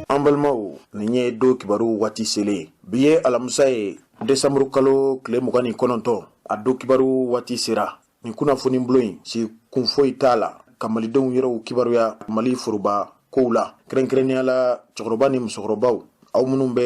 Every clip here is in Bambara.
an balimaw nin ye do kibaru waati selen bi ye alamisa ye desanburu kalo tile 29 a do kibaru waati sera nin kunnafoni bulon in si kun foyi t'a la ka malidenw yɛrɛw kibaruya mali foroba kow la kɛrɛnkɛrɛnnenya la cɛkɔrɔba ni musokɔrɔbaw aw minnu bɛ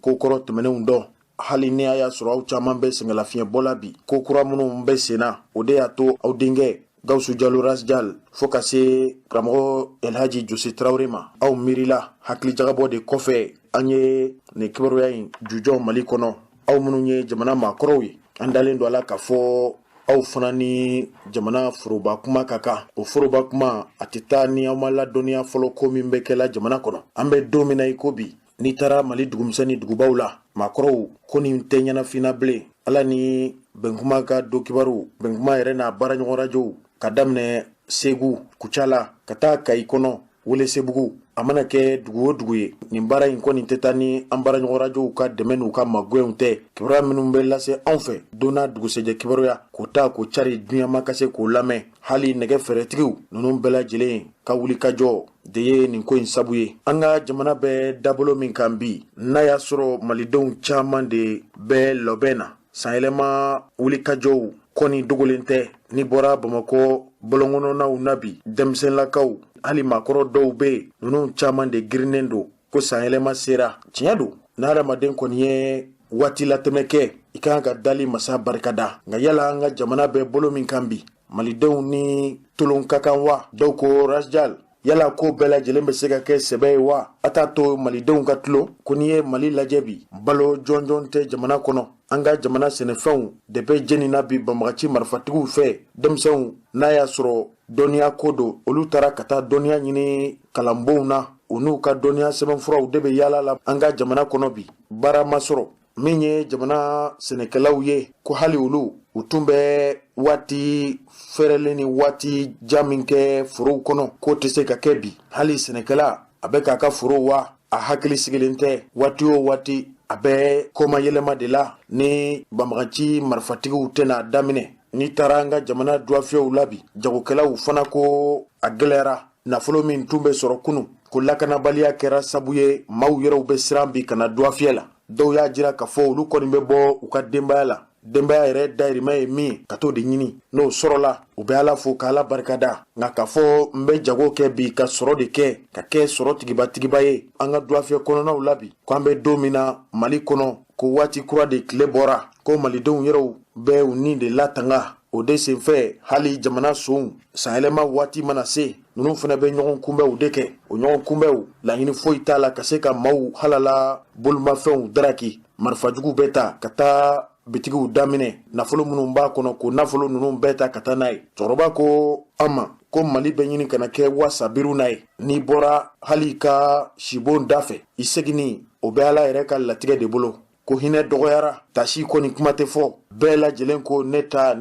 kokɔrɔ tɛmɛnenw dɔn hali ni a y'a sɔrɔ aw caman bɛ sɛngɛlafiɲɛbɔla bi ko kura minnu bɛ senna o de y'a to aw denkɛ Gawusu Jalo Rasjal fo ka se karamɔgɔ Elhaji Jose Traore ma aw miirila hakilijagabɔ de kɔfɛ an ye nin kibaruya in jujɔ Mali kɔnɔ aw minnu ye jamana maakɔrɔw ye an dalen don a la k'a fɔ aw fana ni jamana foroba kuma ka kan o foroba kuma a tɛ taa ni aw ma ladɔnniya fɔlɔ ko min bɛ kɛla jamana kɔnɔ an bɛ don min na i ko bi n'i taara Mali dugumisɛnnin dugubaw la maakɔrɔw ko nin tɛ ɲɛnafin bilen ala ni bɛnkuma ka do kibaru bɛnkuma yɛrɛ n'a baaraɲɔgɔn rajow ka daminɛ Segu Kucala ka taa Kayi kɔnɔ Welesebugu a mana kɛ dugu o dugu ye nin baara in kɔni tɛ taa ni an baaraɲɔgɔn rajow ka dɛmɛ n'u ka magwɛnw tɛ kibaruya minnu bɛ lase anw fɛ donna dugusɛjɛ kibaruya k'o ta k'o cari duɲama ka se k'o lamɛn hali nɛgɛ fɛrɛtigiw ninnu bɛɛ lajɛlen ka wuli ka jɔ de ye nin ko in sabu ye an ka jamana bɛ dabolo min kan bi n'a y'a sɔrɔ malidenw caman de bɛ lɔbɛn na sanyɛlɛma wuli ka jɔw kɔni dogolen tɛ ni bɔra Bamakɔ bɔlɔnkɔnɔnaw na bi denmisɛnlakaw hali maakɔrɔ dɔw bɛ yen ninnu caman de girinnen don ko sanyɛlɛma sera tiɲɛ don n'adamaden kɔni ye waati latɛmɛ kɛ i kan ka dali masa barikada nka yala an ka jamana bɛ bolo min kan bi malidenw ni tolon ka kan wa dɔw ko Rasjal yala ko bɛɛ lajɛlen bɛ se ka kɛ sɛbɛ ye wa a t'a to malidenw ka tulo ko n'i ye Mali lajɛ bi balo jɔnjɔn tɛ jamana kɔnɔ an ka jamana sɛnɛfɛnw de bɛ jenina bi banbagaci marifatigiw fɛ denmisɛnw n'a y'a sɔrɔ dɔnniya ko don olu taara ka taa dɔnniya ɲini kalanbonw na u n'u ka dɔnniya sɛbɛnfuraw de bɛ yaala la an ka jamana kɔnɔ bi baara ma sɔrɔ min ye jamana sɛnɛkɛlaw ye ko hali olu u tun bɛ waati fɛrɛlen ni waati jan min kɛ forow kɔnɔ k'o tɛ se ka kɛ bi hali sɛnɛkɛla a bɛ k'a ka foro wa a hakili sigilen tɛ waati o waati a bɛ koma yɛlɛma de la ni banbagaci marifatigiw tɛna daminɛ n'i taara an ka jamana duwafiyɛw la bi jagokɛlaw fana ko a gɛlɛyara nafolo min tun bɛ sɔrɔ kunun ko lakanabaliya kɛra sabu ye maaw yɛrɛw bɛ siran bi kana duwafiyɛ la dɔw y'a jira k'a fɔ olu kɔni bɛ bɔ u ka denbaya la denbaya yɛrɛ dayirimɛ ye min ka t'o de ɲini n'o sɔrɔla u bɛ ala fo k'ala barikada nka k'a fɔ n bɛ jago kɛ bi ka sɔrɔ de kɛ ka kɛ sɔrɔ tigiba ye an ka duwafiyɛ kɔnɔnaw la bi ko an bɛ don min na Mali kɔnɔ ko waati kura de tile bɔra ko malidenw yɛrɛw bɛ u ni de latanga o de senfɛ hali jamana sonw sanyɛlɛma waati mana se ninnu fana bɛ ɲɔgɔn kunbɛw de kɛ o ɲɔgɔn kunbɛw laɲini foyi t'a la ka se ka maaw halala bolomafɛnw daraki marifajugu bɛ ta ka taa bitigiw daminɛ nafolo minnu b'a kɔnɔ ko nafolo ninnu bɛɛ ta ka taa n'a ye cɛkɔrɔba ko an ma ko Mali bɛ ɲini kana kɛ wasabiru n'a ye n'i bɔra hali ka sibon da fɛ i seginni o bɛ ala yɛrɛ ka latigɛ de bolo ko hinɛ dɔgɔyara tasi kɔni kuma tɛ fɔ bɛɛ lajɛlen ko ne ta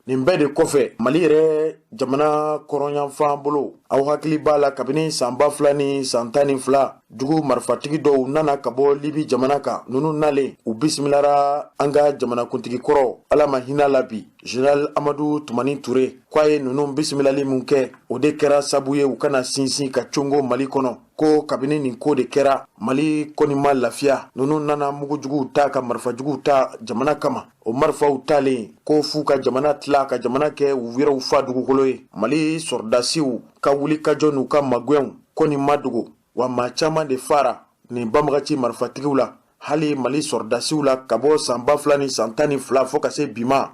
nin bɛɛ de kɔfɛ Mali yɛrɛ jamana kɔrɔnyanfan bolo aw hakili b'a la kabini san 2000 ni san 12 jugu marifatigi dɔw nana ka bɔ Libi jamana kan ninnu nalen u bisimilara an ka jamanakuntigi kɔrɔ ala ma hinɛ la bi Général Amadu Tumani Ture k'a ye ninnu bisimilali min kɛ o de kɛra sabu ye u kana sinsin ka congo Mali kɔnɔ ko kabini nin ko de kɛra Mali kɔni ma lafiya ninnu nana mugujuguw ta ka marifajuguw ta jamana kama o marifaw talen ko f'u ka jamana tila ka jamana kɛ u yɛrɛw fa dugukolo ye Mali sɔrdasiw ka wuli ka jɔ n'u ka magwɛnw ko nin ma dogo wa maa caman de fara nin banbagaci marifatigiw la hali Mali sɔrdasiw la ka bɔ san 2000 ni san 12 fo ka se bi ma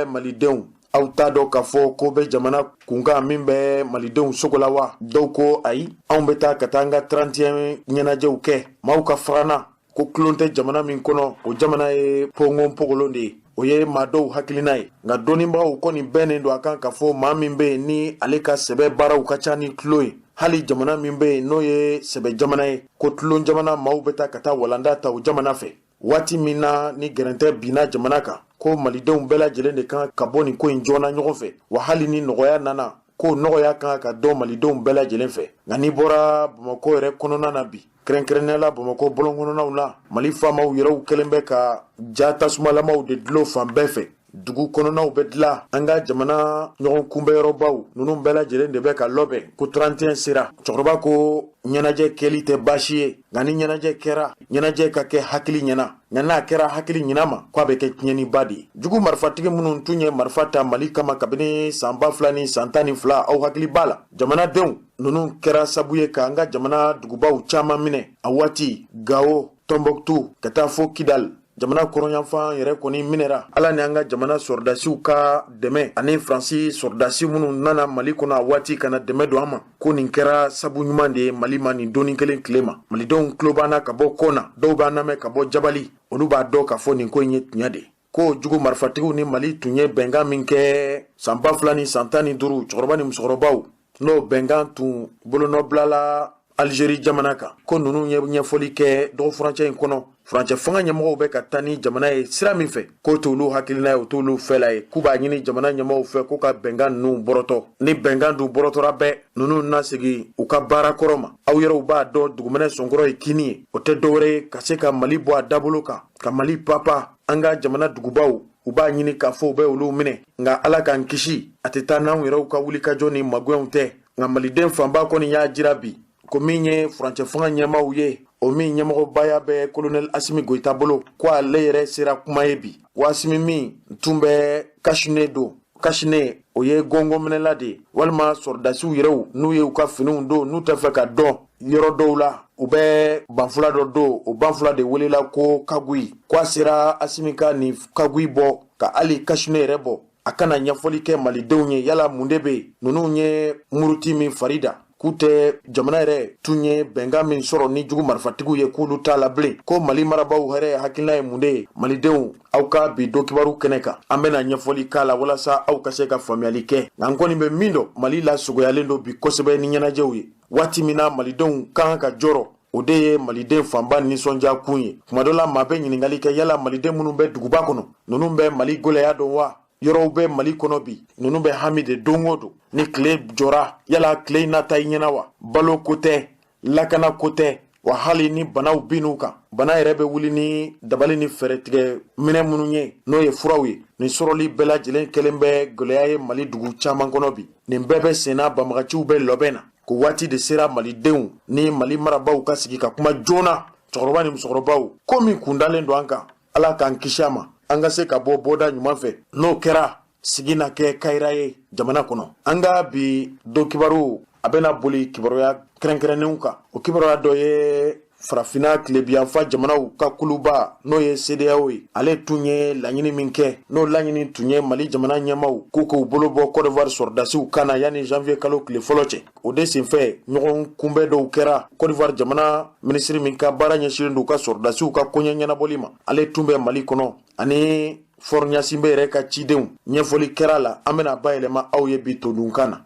malidenw aw t'a dɔn k'a fɔ ko bɛ jamana kunkan min bɛ malidenw sogo la wa dɔw ko ayi anw bɛ taa ka taa an ka 31 ɲɛnajɛw kɛ maaw ka farana ko kulon tɛ jamana min kɔnɔ o jamana ye pɔngɔn pɔgɔlon de ye o ye maa dɔw hakilina ye nka dɔnnibagaw kɔni bɛnnen don a kan k'a fɔ maa min bɛ yen ni ale ka sɛbɛ baaraw ka ca ni tulo ye hali jamana min bɛ yen n'o ye sɛbɛ jamana ye ko tulon jamana maaw bɛ taa ka taa walanda ta o jamana fɛ waati min na ni gɛrɛntɛ binna jamana kan ko malidenw bɛɛ lajɛlen de kan ka bɔ nin ko in joona ɲɔgɔn fɛ wa hali ni nɔgɔya nana ko nɔgɔya kan ka dɔn malidenw bɛɛ lajɛlen fɛ nka n'i bɔra Bamakɔ yɛrɛ kɔnɔna na bi kɛrɛnkɛrɛnnenya la Bamakɔ bɔlɔnkɔnɔnaw la Mali faamaw yɛrɛw kɛlen bɛ ka ja tasumalamaw de dulon fan bɛɛ fɛ dugu kɔnɔnaw bɛ dila an ka jamana ɲɔgɔn kunbɛyɔrɔbaw ninnu bɛɛ lajɛlen de bɛ ka labɛn ko 31 sera cɛkɔrɔba ko ɲɛnajɛ kɛli tɛ baasi ye nka ni ɲɛnajɛ kɛra ɲɛnajɛ ka kɛ hakili ɲɛna nka n'a kɛra hakili ɲɛna ma k'a bɛ kɛ tiɲɛniba de ye jugu marifatigi minnu tun ye marifa ta mali kama kabini san 2000 ni san 12 aw hakili b'a la jamanadenw ninnu kɛra sabu ye k'an ka jamana dugubaw caman minɛ a waati Gao Tombouctou ka taa fo Kidal jamana kɔrɔnyanfan yɛrɛ kɔni minɛra ala ni an ka jamana sɔrdasiw ka dɛmɛ ani Faransi sɔrdasi minnu nana mali kɔnɔ a waati kana dɛmɛ don an ma ko nin kɛra sabu ɲuman de ye mali ma nin donni kelen tile ma malidenw tulo b'an ka bɔ kɔ na dɔw b'an lamɛn ka bɔ jabali olu b'a dɔn k'a fɔ nin ko in ye tiɲɛ de ko jugu marifatigiw ni mali tun ye bɛnkan min kɛ san 2000 ni san 15 cɛkɔrɔba ni musokɔrɔbaw n'o bɛnkan tun bolonɔbilala Algérie jamana kan ko ninnu ye ɲɛfɔli kɛ dɔgɔ furancɛ in kɔnɔ furancɛ fanga ɲɛmɔgɔw bɛ ka taa ni jamana ye sira min fɛ k'o t'olu hakilina ye o t'olu fɛla ye k'u b'a ɲini jamana ɲɛmɔgɔw fɛ k'u ka bɛnkan ninnu bɔrɔtɔ ni bɛnkan dun bɔrɔtɔra bɛɛ ninnu na segin u ka baara kɔrɔ ma aw yɛrɛw b'a dɔn dugumɛnɛ sɔnkɔrɔ ye kini ye o tɛ dɔwɛrɛ ye ka se ka mali bɔ a dabolo kan ka mali papa an ka jamana dugubaw u b'a ɲini k'a fɔ u bɛ olu minɛ nka ala k'an kisi a tɛ taa n'anw yɛrɛw ka wulikajɔ ni magwɛnw tɛ nka maliden fanba kɔni y'a jira bi ko min ye furancɛ fanga ɲɛmaw ye o min ɲɛmɔgɔbaya bɛ kolonɛli Asimi Goyita bolo ko ale yɛrɛ sera kuma ye bi wa Asimi min tun bɛ kasine don kasine o ye gɔngɔminɛla de ye walima sɔrdasiw yɛrɛw n'u ye u ka finiw don n'u tɛ fɛ ka dɔn yɔrɔ dɔw la u bɛ banfula dɔ don o banfula de welela ko kagui ko a sera Asimi ka nin kagui bɔ ka hali kasine yɛrɛ bɔ a kana ɲɛfɔli kɛ malidenw ye yala mun de bɛ yen ninnu ye muruti min farida k'u tɛ jamana yɛrɛ tun ye bɛnkan min sɔrɔ ni jugu marifatigiw ye k'olu t'a la bilen ko mali marabaw hɛrɛ hakilina ye mun de ye malidenw aw ka bi do kibaru kɛnɛ kan an bɛna ɲɛfɔli k'a la walasa aw ka se ka faamuyali kɛ nka n kɔni bɛ min dɔn mali la sugoyalen don bi kosɛbɛ ni ɲɛnajɛw ye waati min na malidenw kan ka jɔrɔ o de ye maliden fanba nisɔndiya kun ye kuma dɔ la maa bɛ ɲininkali kɛ yala maliden minnu bɛ duguba kɔnɔ ninnu bɛ mali gɛlɛya dɔn wa yɔrɔw bɛ mali kɔnɔ bi ninnu bɛ hami de don o don ni tile jɔra yala tile in nata i ɲɛna wa balo ko tɛ lakana ko tɛ wa hali ni banaw bin'u kan bana yɛrɛ bɛ wuli ni dabali ni fɛrɛtigɛ minɛ minnu ye n'o ye furaw ye nin sɔrɔli bɛɛ lajɛlen kɛlen bɛ gɛlɛya ye mali dugu caman kɔnɔ bi nin bɛɛ bɛ senna banbagaciw bɛ labɛn na ko waati de sera malidenw ni mali marabaw ka sigi ka kuma joona cɛkɔrɔba ni musokɔrɔbaw ko min kun dalen don an kan ala k'an kisi a ma an ka se ka bɔ bɔda ɲuman fɛ n'o kɛra sigi na kɛ kayira ye jamana kɔnɔ an ka bi do kibaru a bɛna boli kibaruya kɛrɛnkɛrɛnnenw kan o kibaruya dɔ ye farafina tilebiyanfa jamanaw ka kuluba n'o ye CEDEAO ye ale tun ye laɲini min kɛ n'o laɲini tun ye mali jamana ɲɛmaw k'u bolo bɔ Côte d'Ivoire sɔrdasiw kana yanni janvier kalo tile fɔlɔ cɛ o de senfɛ ɲɔgɔn kunbɛn dɔw kɛra Côte d'Ivoire jamana minisiri min ka baara ɲɛsinnen don ka sɔrdasiw ka koɲɛ ɲɛnabɔli ma ale tun bɛ mali kɔnɔ ani Fɔr Ɲasinbɛ yɛrɛ ka cidenw ɲɛfɔli kɛra la an bɛna bayɛlɛma aw ye bi todunkan na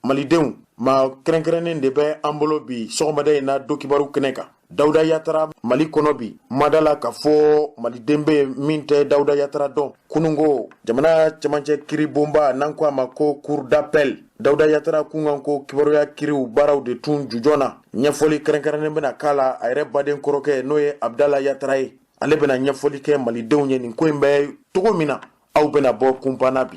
malidenw ma kɛrɛnkɛrɛnnen de bɛ an bolo bi sɔgɔmada in na do kibaru kɛnɛ kan Dawuda Yatara mali kɔnɔ bi madala ka fɔ maliden bɛ min tɛ Dawuda Yatara dɔn kunungo jamana cɛmancɛ kiri bonba n'an ko a ma ko cour d'appel Dawuda Yatara kun kan ko kibaruya kiriw baaraw de tun jujɔn na ɲɛfɔli kɛrɛnkɛrɛnnen bɛna k'a la a yɛrɛ baden kɔrɔkɛ n'o ye Abdala Yatara ye ale bɛna ɲɛfɔli kɛ malidenw ye nin ko in bɛ cogo min na aw bɛna bɔ kunpanna bi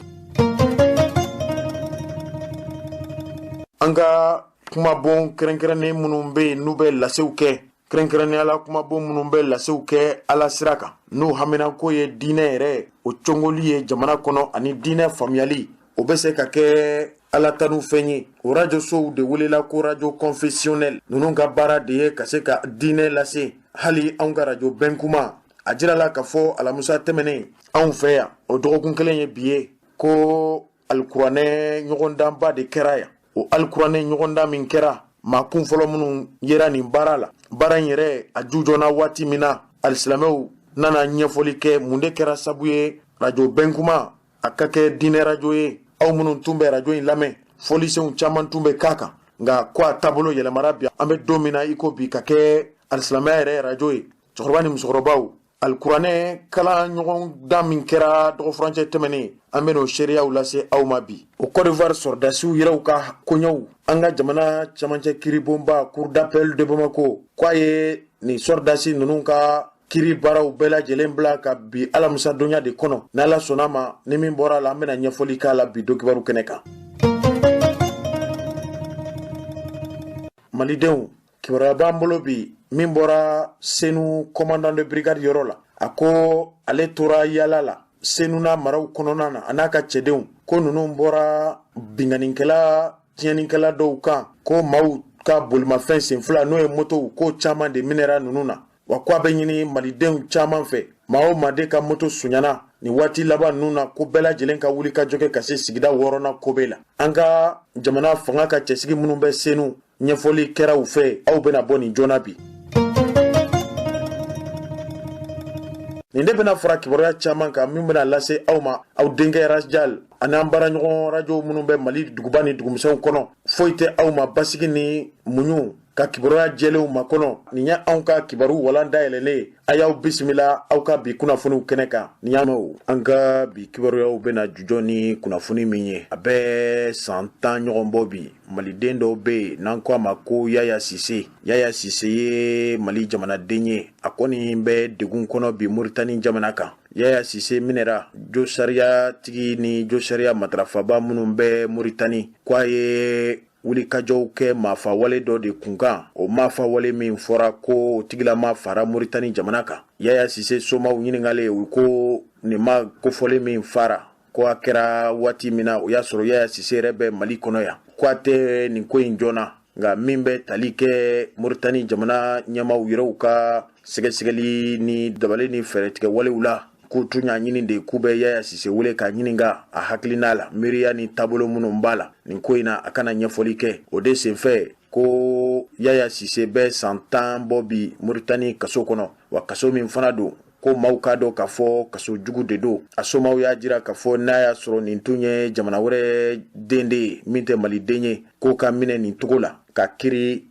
an ka kumabon kɛrɛnkɛrɛnnen minnu bɛ yen n'u bɛ lasew kɛ kɛrɛnkɛrɛnnenya kumabon minnu bɛ lasew kɛ ala sira kan n'u haminako ye diinɛ yɛrɛ o cɔngɔli ye jamana kɔnɔ ani diinɛ faamuyali o bɛ se ka kɛ ala tanu fɛn ye o radio sow de welela ko radio confessionnel ninnu ka baara de ye ka se ka diinɛ lase hali anw ka radio bɛnkuma a jirala ka fɔ alamusa tɛmɛnen anw fɛ yan o dɔgɔkun kelen ye bi ye ko alikuranɛ ɲɔgɔndanba de kɛra yan o alikuranɛ ɲɔgɔndan min kɛra maa kun fɔlɔ minnu yera nin baara la baara in yɛrɛ a jujɔna waati min na alisilamɛw nana ɲɛfɔli kɛ mun de kɛra sabu ye radio bɛnkuma a ka kɛ diinɛ radio ye aw minnu tun bɛ radio in lamɛn fɔlisenw caman tun bɛ k'a kan nka ko a taabolo yɛlɛmara bi an bɛ don min na i ko bi ka kɛ alisilamɛya yɛrɛ radio ye cɛkɔrɔba ni musokɔrɔbaw alikuranɛ kalan ɲɔgɔn dan min kɛra dɔgɔfurancɛ tɛmɛnen an bɛ n'o seereyaw lase aw ma bi o Côte d'Ivoire sɔrdasiw yɛrɛw ka koɲɛw an ka jamana cɛmancɛ kiribonba cour d'appel de Bamako k'a ye nin sɔrdasi ninnu ka kiri baaraw bɛɛ lajɛlen bila ka bi alamisa donya de kɔnɔ n'ala sɔnna ma ni min bɔra la an bɛna ɲɛfɔli k'a la bi dokibaru kɛnɛ kan. Malidenw, kibaruya b'an bolo bi min bɔra Senu commandant de brigade yɔrɔ la. A ko ale tora yala la Senu n'a maraw kɔnɔna na a n'a ka cɛdenw ko ninnu bɔra binganikɛla tiɲɛnikɛla dɔw kan ko maaw ka bolimafɛn senfila n'o ye motow ko caman de minɛra ninnu na. Wa ko a bɛ ɲini malidenw caman fɛ maa o maa de ka moto suɲana ni waati laban ninnu na ko bɛɛ lajɛlen ka wuli ka jɔ ka se sigida 6nan kobe la. An ka jamana fanga ka cɛsigi minnu bɛ Senu ɲɛfɔli kɛra u fɛ aw bɛna bɔ nin joona bi. Nin de bɛna fara kibaruya caman kan min bɛna lase aw ma aw denkɛ Rasjal ani an baaraɲɔgɔn radio minnu bɛ Mali duguba ni dugumisɛnw kɔnɔ. Foyi tɛ aw ma basigi ni muɲu ka kibaruya jɛlenw ma kɔnɔ. Nin ye anw ka kibaru walan dayɛlɛlen a y'aw bisimila aw ka bi kunnafoniw kɛnɛ kan. Nin y'a mɛn an ka bi kibaruyaw bɛna jujɔ ni kunnafoni min ye a bɛ san 10 ɲɔgɔn bɔ bi. Maliden dɔw bɛ yen n'an ko a ma ko Yaya Sise. Yaya Sise ye Mali jamanaden ye a kɔni bɛ degun kɔnɔ bi Moritani jamana kan. Yaya Sise minɛra jo sariya tigi ni jo sariya matarafaba minnu bɛ Moritani ko a ye wulikajɔw kɛ maafa wale dɔ de kunkan. O maafa wale min fɔra ko o tigilama fara Moritani jamana kan. Yaya Sise somaw ɲiningalen u ko nin ma kofɔlen min fara ko a kɛra waati min na o y'a sɔrɔ Yaya Sise yɛrɛ bɛ Mali kɔnɔ yan. Ko a tɛ nin ko in joona nka min bɛ tali kɛ Moritani jamana ɲɛmaw yɛrɛw ka sɛgɛsɛgɛli ni dabali ni fɛɛrɛtigɛ walew la k'u tun y'a ɲini de k'u bɛ Yaya Sise wele ka ɲininka a hakilina la miiriya ni taabolo minnu b'a la nin ko in na a kana ɲɛfɔli kɛ o de senfɛ ko Yaya Sise bɛ san 10 bɔ bi Moritani kaso kɔnɔ wa kaso min fana don ko maaw k'a dɔn k'a fɔ kaso jugu de don. A somaw y'a jira k'a fɔ n'a y'a sɔrɔ nin tun ye jamana wɛrɛ den de ye min tɛ Maliden ye k'o ka minɛ nin togo la ka kiri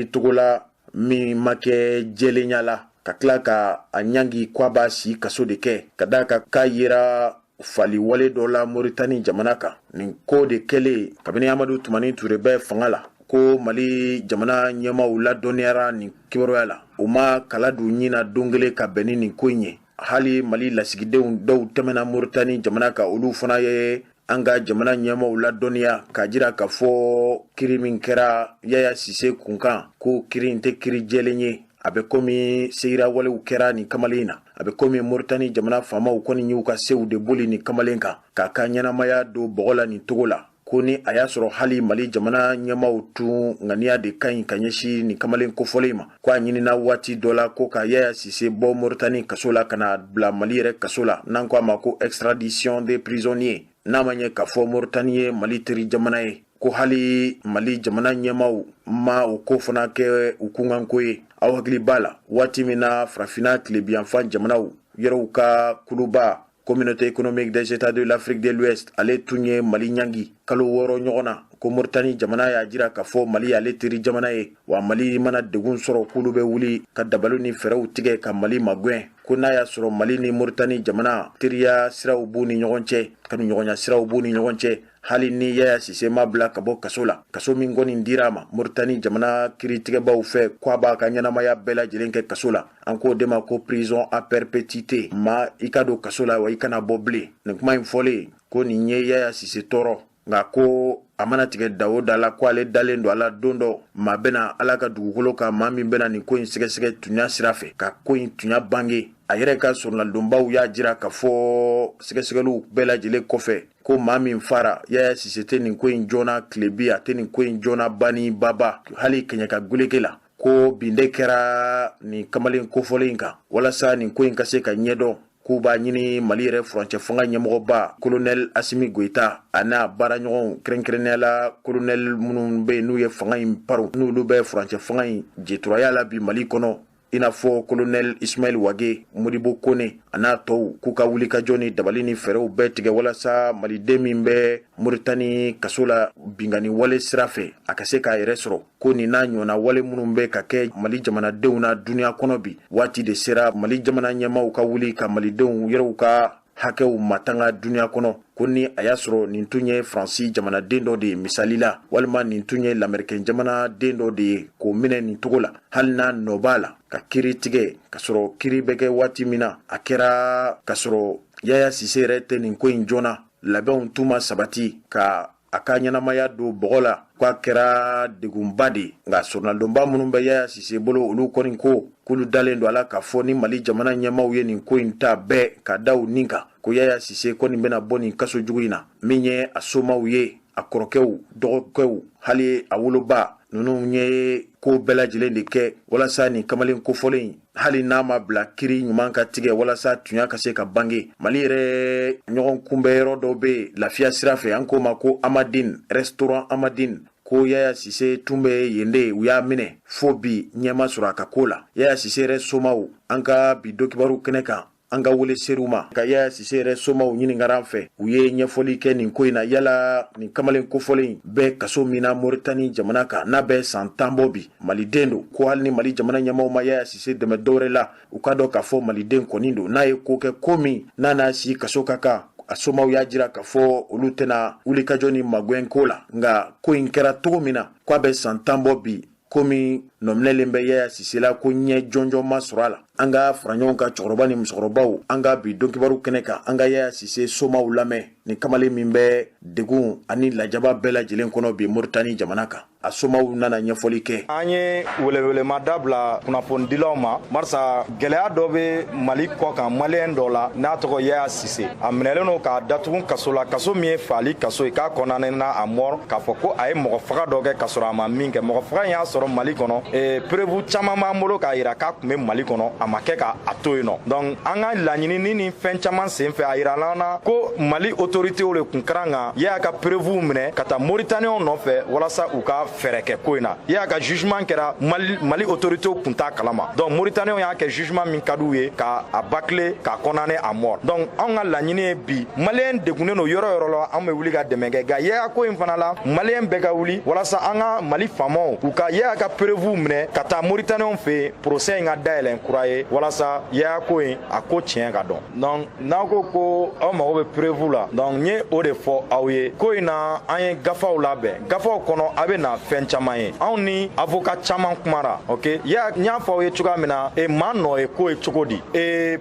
togo la min ma kɛ jɛlenya la ka tila ka a ɲangi k'a b'a si kaso de kɛ ka d'a kan k'a yera fali wale dɔ la Moritani jamana kan. Nin ko de kɛlen kabini Amadu Tumani Ture bɛ fanga la ko Mali jamana ɲɛmaw ladɔnniyara nin kibaruya la. U ma kala du ɲina don kelen ka bɛn ni nin ko in ye. Hali Mali lasigidenw dɔw tɛmɛna Moritani jamana kan olu fana ye an ka jamana ɲɛmaw ladɔnniya k'a jira k'a fɔ kiri min kɛra Yaya Sise kunkan ko kiri in tɛ kiri jɛlen ye. A bɛ komi segira walew kɛra nin kamalen na. A bɛ komi Moritani jamana faamaw kɔni y'u ka sew de boli nin kamalen kan k'a ka ɲɛnamaya don bɔgɔ la nin togo la. Ko ni a y'a sɔrɔ hali Mali jamana ɲɛmaw tun ŋaniya de ka ɲi ka ɲɛsin nin kamalen kofɔlen ma. Ko a ɲinina waati dɔ la ko ka Yaya Sise bɔ Moritani kaso la ka na bila Mali yɛrɛ kaso la n'an ko a ma ko extradition des prisonniers. N'a ma ɲɛ k'a fɔ Moritani ye Mali teri jamana ye ko hali Mali jamana ɲɛmaw ma o ko fana kɛ u kunkanko ye. Aw hakili b'a la waati min na farafina tilebiyanfan jamanaw yɛrɛw ka kuluba Communauté économique des États de l'Afrique de l'Ouest ale tun ye Mali ɲangi kalo 6 ɲɔgɔn na ko Moritani jamana y'a jira k'a fɔ Mali ale teri jamana ye wa Mali mana degun sɔrɔ k'olu bɛ wuli ka dabaliw ni fɛɛrɛw tigɛ ka Mali magwɛn ko n'a y'a sɔrɔ Mali ni Moritani jamana teriya siraw b'u ni ɲɔgɔn cɛ kanuɲɔgɔnya siraw b'u ni ɲɔgɔn cɛ hali ni Yaya Sise ma bila ka bɔ kaso la kaso min kɔni dira ma Moritani jamana kiritigɛbaw fɛ ko a b'a ka ɲɛnamaya bɛɛ lajɛlen kɛ kaso la an k'o de ma ko prison à perpétuité ma i ka don kaso la wa i kana bɔ bilen. Nin kuma in fɔlen ko nin ye Yaya Sise tɔɔrɔ nka ko a mana tigɛ da o da la ko ale dalen don a la don dɔ maa bɛna Ala ka dugukolo kan maa min bɛna nin ko in sɛgɛsɛgɛ tuɲa sira fɛ ka ko in tuɲa bange. A yɛrɛ ka sɔrɔnalidonbaw y'a jira k'a fɔ sɛgɛsɛgɛliw bɛɛ lajɛlen kɔfɛ ko maa min fara Yaya Sise tɛ nin ko in joona tilebi a tɛ nin ko in joona bani baba hali kɛɲɛka guleke la ko bin de kɛra nin kamalen kofɔlen kan walasa nin ko in ka se ka ɲɛdɔn k'u b'a ɲini Mali yɛrɛ furancɛ fanga ɲɛmɔgɔba Colonel Assimi Goïta a n'a baaraɲɔgɔn kɛrɛnkɛrɛnnenya la colonel minnu bɛ yen n'u ye fanga in paron n'olu bɛ furancɛ fanga in jeturaya la bi Mali kɔnɔ i n'a fɔ colonel Ismaël Wage Modibo Kone a n'a tɔw k'u ka wulikajɔ ni dabali ni fɛɛrɛw bɛɛ tigɛ walasa Maliden min bɛ Moritani kaso la bingani wale sira fɛ a ka se k'a yɛrɛ sɔrɔ ko nin n'a ɲɔgɔnna wale minnu bɛ ka kɛ Mali jamanadenw na duniya kɔnɔ bi waati de sera Mali jamana ɲɛmaaw ka wuli ka Malidenw yɛrɛw ka hakɛw matanga dunuya kɔnɔ ko ni a y'a sɔrɔ nin tun ye Faransi jamanaden dɔ de ye misali la walima nin tun ye lamɛrikɛn jamanaden dɔ de ye k'o minɛ nin togo la hali n'a nɔ b'a la ka kiiri tigɛ ka sɔrɔ kiiri bɛ kɛ waati min na a kɛra ka sɔrɔ Yaya Sise yɛrɛ tɛ nin ko in joona labɛnw tun ma sabati ka a ka ɲɛnamaya don bɔgɔ la k'a kɛra degunba de nka sɔrɔnalidonba minnu bɛ Yaya Sise bolo olu kɔni ko k'olu dalen don a la k'a fɔ ni Mali jamana ɲɛmaw ye nin ko in ta bɛɛ ka da u nin kan ko Yaya Sise kɔni bɛna bɔ nin kaso jugu in na min ye a somaw ye a kɔrɔkɛw dɔgɔkɛw hali a woloba ninnu ye ko bɛɛ lajɛlen de kɛ walasa nin kamalen kofɔlen hali n'a ma bila kiri ɲuman ka tigɛ walasa tunya ka se ka bange Mali yɛrɛ ɲɔgɔn kunbɛyɔrɔ dɔw bɛ lafiya sira fɛ an k'o ma ko Amadine restaurant Amadine ko Yaya Sise tun bɛ yen de u y'a minɛ fo bi ɲɛma sɔrɔ a ka ko la Yaya Sise yɛrɛ somaw an ka bi dokibaru kɛnɛ kan an ka wele seru ma ka Yaya Sise yɛrɛ somaw ɲininkara an fɛ u ye ɲɛfɔli kɛ nin ko in na yala nin kamalen kofɔlen bɛ kaso min na Moritani jamana kan n'a bɛ san 10 bɔ bi maliden don ko hali ni Mali jamana ɲɛmaw ma Yaya Sise dɛmɛ dɔwɛrɛ la u ka dɔn k'a fɔ maliden kɔni don n'a ye ko kɛ ko min n'a n'a si kaso ka kan a somaw y'a jira k'a fɔ olu tɛna wulikajɔ ni magwɛn ko la nka ko in kɛra cogo min na k'a bɛ san 10 bɔ bi komi nɔminɛlen bɛ Yaya Sise la ko ɲɛ jɔnjɔn ma sɔrɔ a la an ka fara ɲɔgɔn kan cɛkɔrɔba ni musokɔrɔbaw an ka bi dɔnkibaru kɛnɛ kan an ka Yaya Sise somaw lamɛn ni kamalen min bɛ degun ani lajaba bɛɛ lajɛlen kɔnɔ bi Moritani jamana kan a somaw nana ɲɛfɔli kɛ an ye welewelema dabila kunnafonidilaw ma barisa gɛlɛya dɔ bɛ Mali kɔ kan maliyɛn dɔ la n'a tɔgɔ Yaya Sise a minɛlen don k'a datugu kaso la kaso min ye fagali kaso ye k'a kɔnɔnana à mort k'a fɔ ko a ye mɔgɔ faga dɔ kɛ ka sɔrɔ a ma min kɛ mɔgɔ faga in y'a sɔrɔ Mali kɔnɔ preuve caman b'an bolo k'a yira k'a tun bɛ Mali kɔnɔ a ma kɛ k'a to yen nɔ donc an ka laɲini ni fɛn caman sen fɛ a yira na ko Mali autorités de kun karan kan Yaya ka preuve minɛ ka taa Mauritaniens nɔfɛ walasa u ka fɛɛrɛ kɛ ko in na Yaya ka jugement kɛra Mali autorités kun t'a kalama donc Mauritaniens y'a kɛ jugement min ka d'u ye k'a bâcler k'a condamner à mort donc anw ka laɲini ye bi maliyɛn degunnen don yɔrɔ yɔrɔ la an bɛ wuli ka dɛmɛ kɛ nka Yaya ko in fana la maliyɛn bɛɛ ka wuli walasa an ka Mali faamaw u ka Yaya ka preuve minɛ ka taa Mauritaniens fɛ procès in ka dayɛlɛ kura ye walasa Yaya ko in a ko tiɲɛ ka dɔn donc n'aw ko aw mago bɛ preuve la donc n ye o de fɔ aw ye ko in na an ye gafaw labɛn gafaw kɔnɔ a bɛ na fɛn caman ye anw ni avocat caman kumara ok Yaya n y'a fɔ aw ye cogoya min na maa nɔ ye ko ye cogo di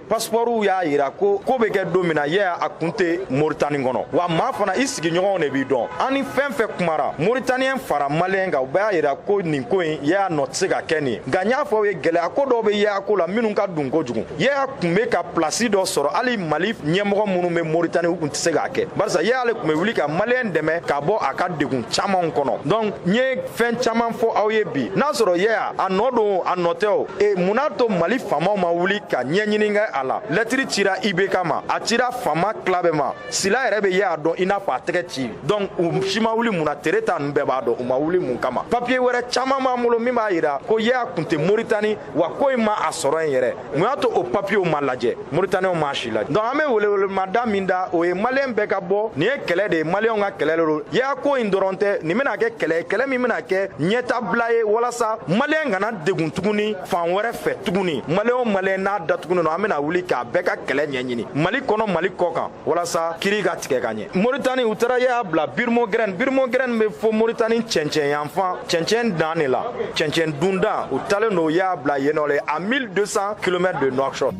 passeport y'a yira ko bɛ kɛ don min na Yaya a kun tɛ Moritani kɔnɔ wa maa fana i sigiɲɔgɔnw de b'i dɔn an ni fɛn fɛn kumara Mauritaniens fara maliyɛn kan u bɛɛ y'a yira ko nin ko in Yaya nɔ tɛ se ka kɛ nin ye nka n y'a fɔ aw ye gɛlɛya ko dɔw bɛ Yaya ko la minnu ka dun kojugu Yaya kun bɛ ka place dɔ sɔrɔ hali Mali ɲɛmɔgɔ minnu bɛ Mauritanie u kun tɛ se k'a kɛ barisa Yaya ale kun bɛ wuli ka maliyɛn dɛmɛ ka bɔ a ka degun camanw kɔnɔ donc n ye fɛn caman fɔ aw ye bi n'a sɔrɔ Yaya a nɔ don a nɔ tɛ o mun n'a to Mali faamaw ma wuli ka ɲɛɲini kɛ a la lettre cira IBK ma a cira faama tila bɛɛ ma Sila yɛrɛ bɛ Yaya dɔn i n'a fɔ a tɛgɛ ci donc u si ma wuli mun na Tereta ninnu bɛɛ b'a dɔn u ma wuli mun kama papier wɛrɛ caman b'an bolo min b'a yira ko Yaya kun tɛ Mauritanie wa ko in ma a sɔrɔ yen yɛrɛ mun y'a to o papier ma lajɛ Mauritaniens ma si lajɛ donc an bɛ welewelemada min da o ye maliyɛn bɛɛ ka bɔ nin ye kɛlɛ de ye maliyɛnw ka kɛlɛ de don Yaya ko in dɔrɔn tɛ nin bɛna kɛ kɛlɛ min bɛna kɛ ɲɛtabila ye walasa maliyɛn kana degun tuguni fan wɛrɛ fɛ tuguni maliyɛn n'a datugunen don an bɛna wuli k'a bɛɛ ka kɛlɛ ɲɛɲini Mali kɔnɔ Mali kɔ kan walasa kiiri ka tigɛ ka ɲɛ Mauritanie u taara Yaya bila Birmogren bɛ fɔ Mauritanie cɛncɛn yanfan cɛncɛn dan de la cɛncɛn dunda u taalen don Yaya bila yen nɔ le à 1200 km de Nouakchott.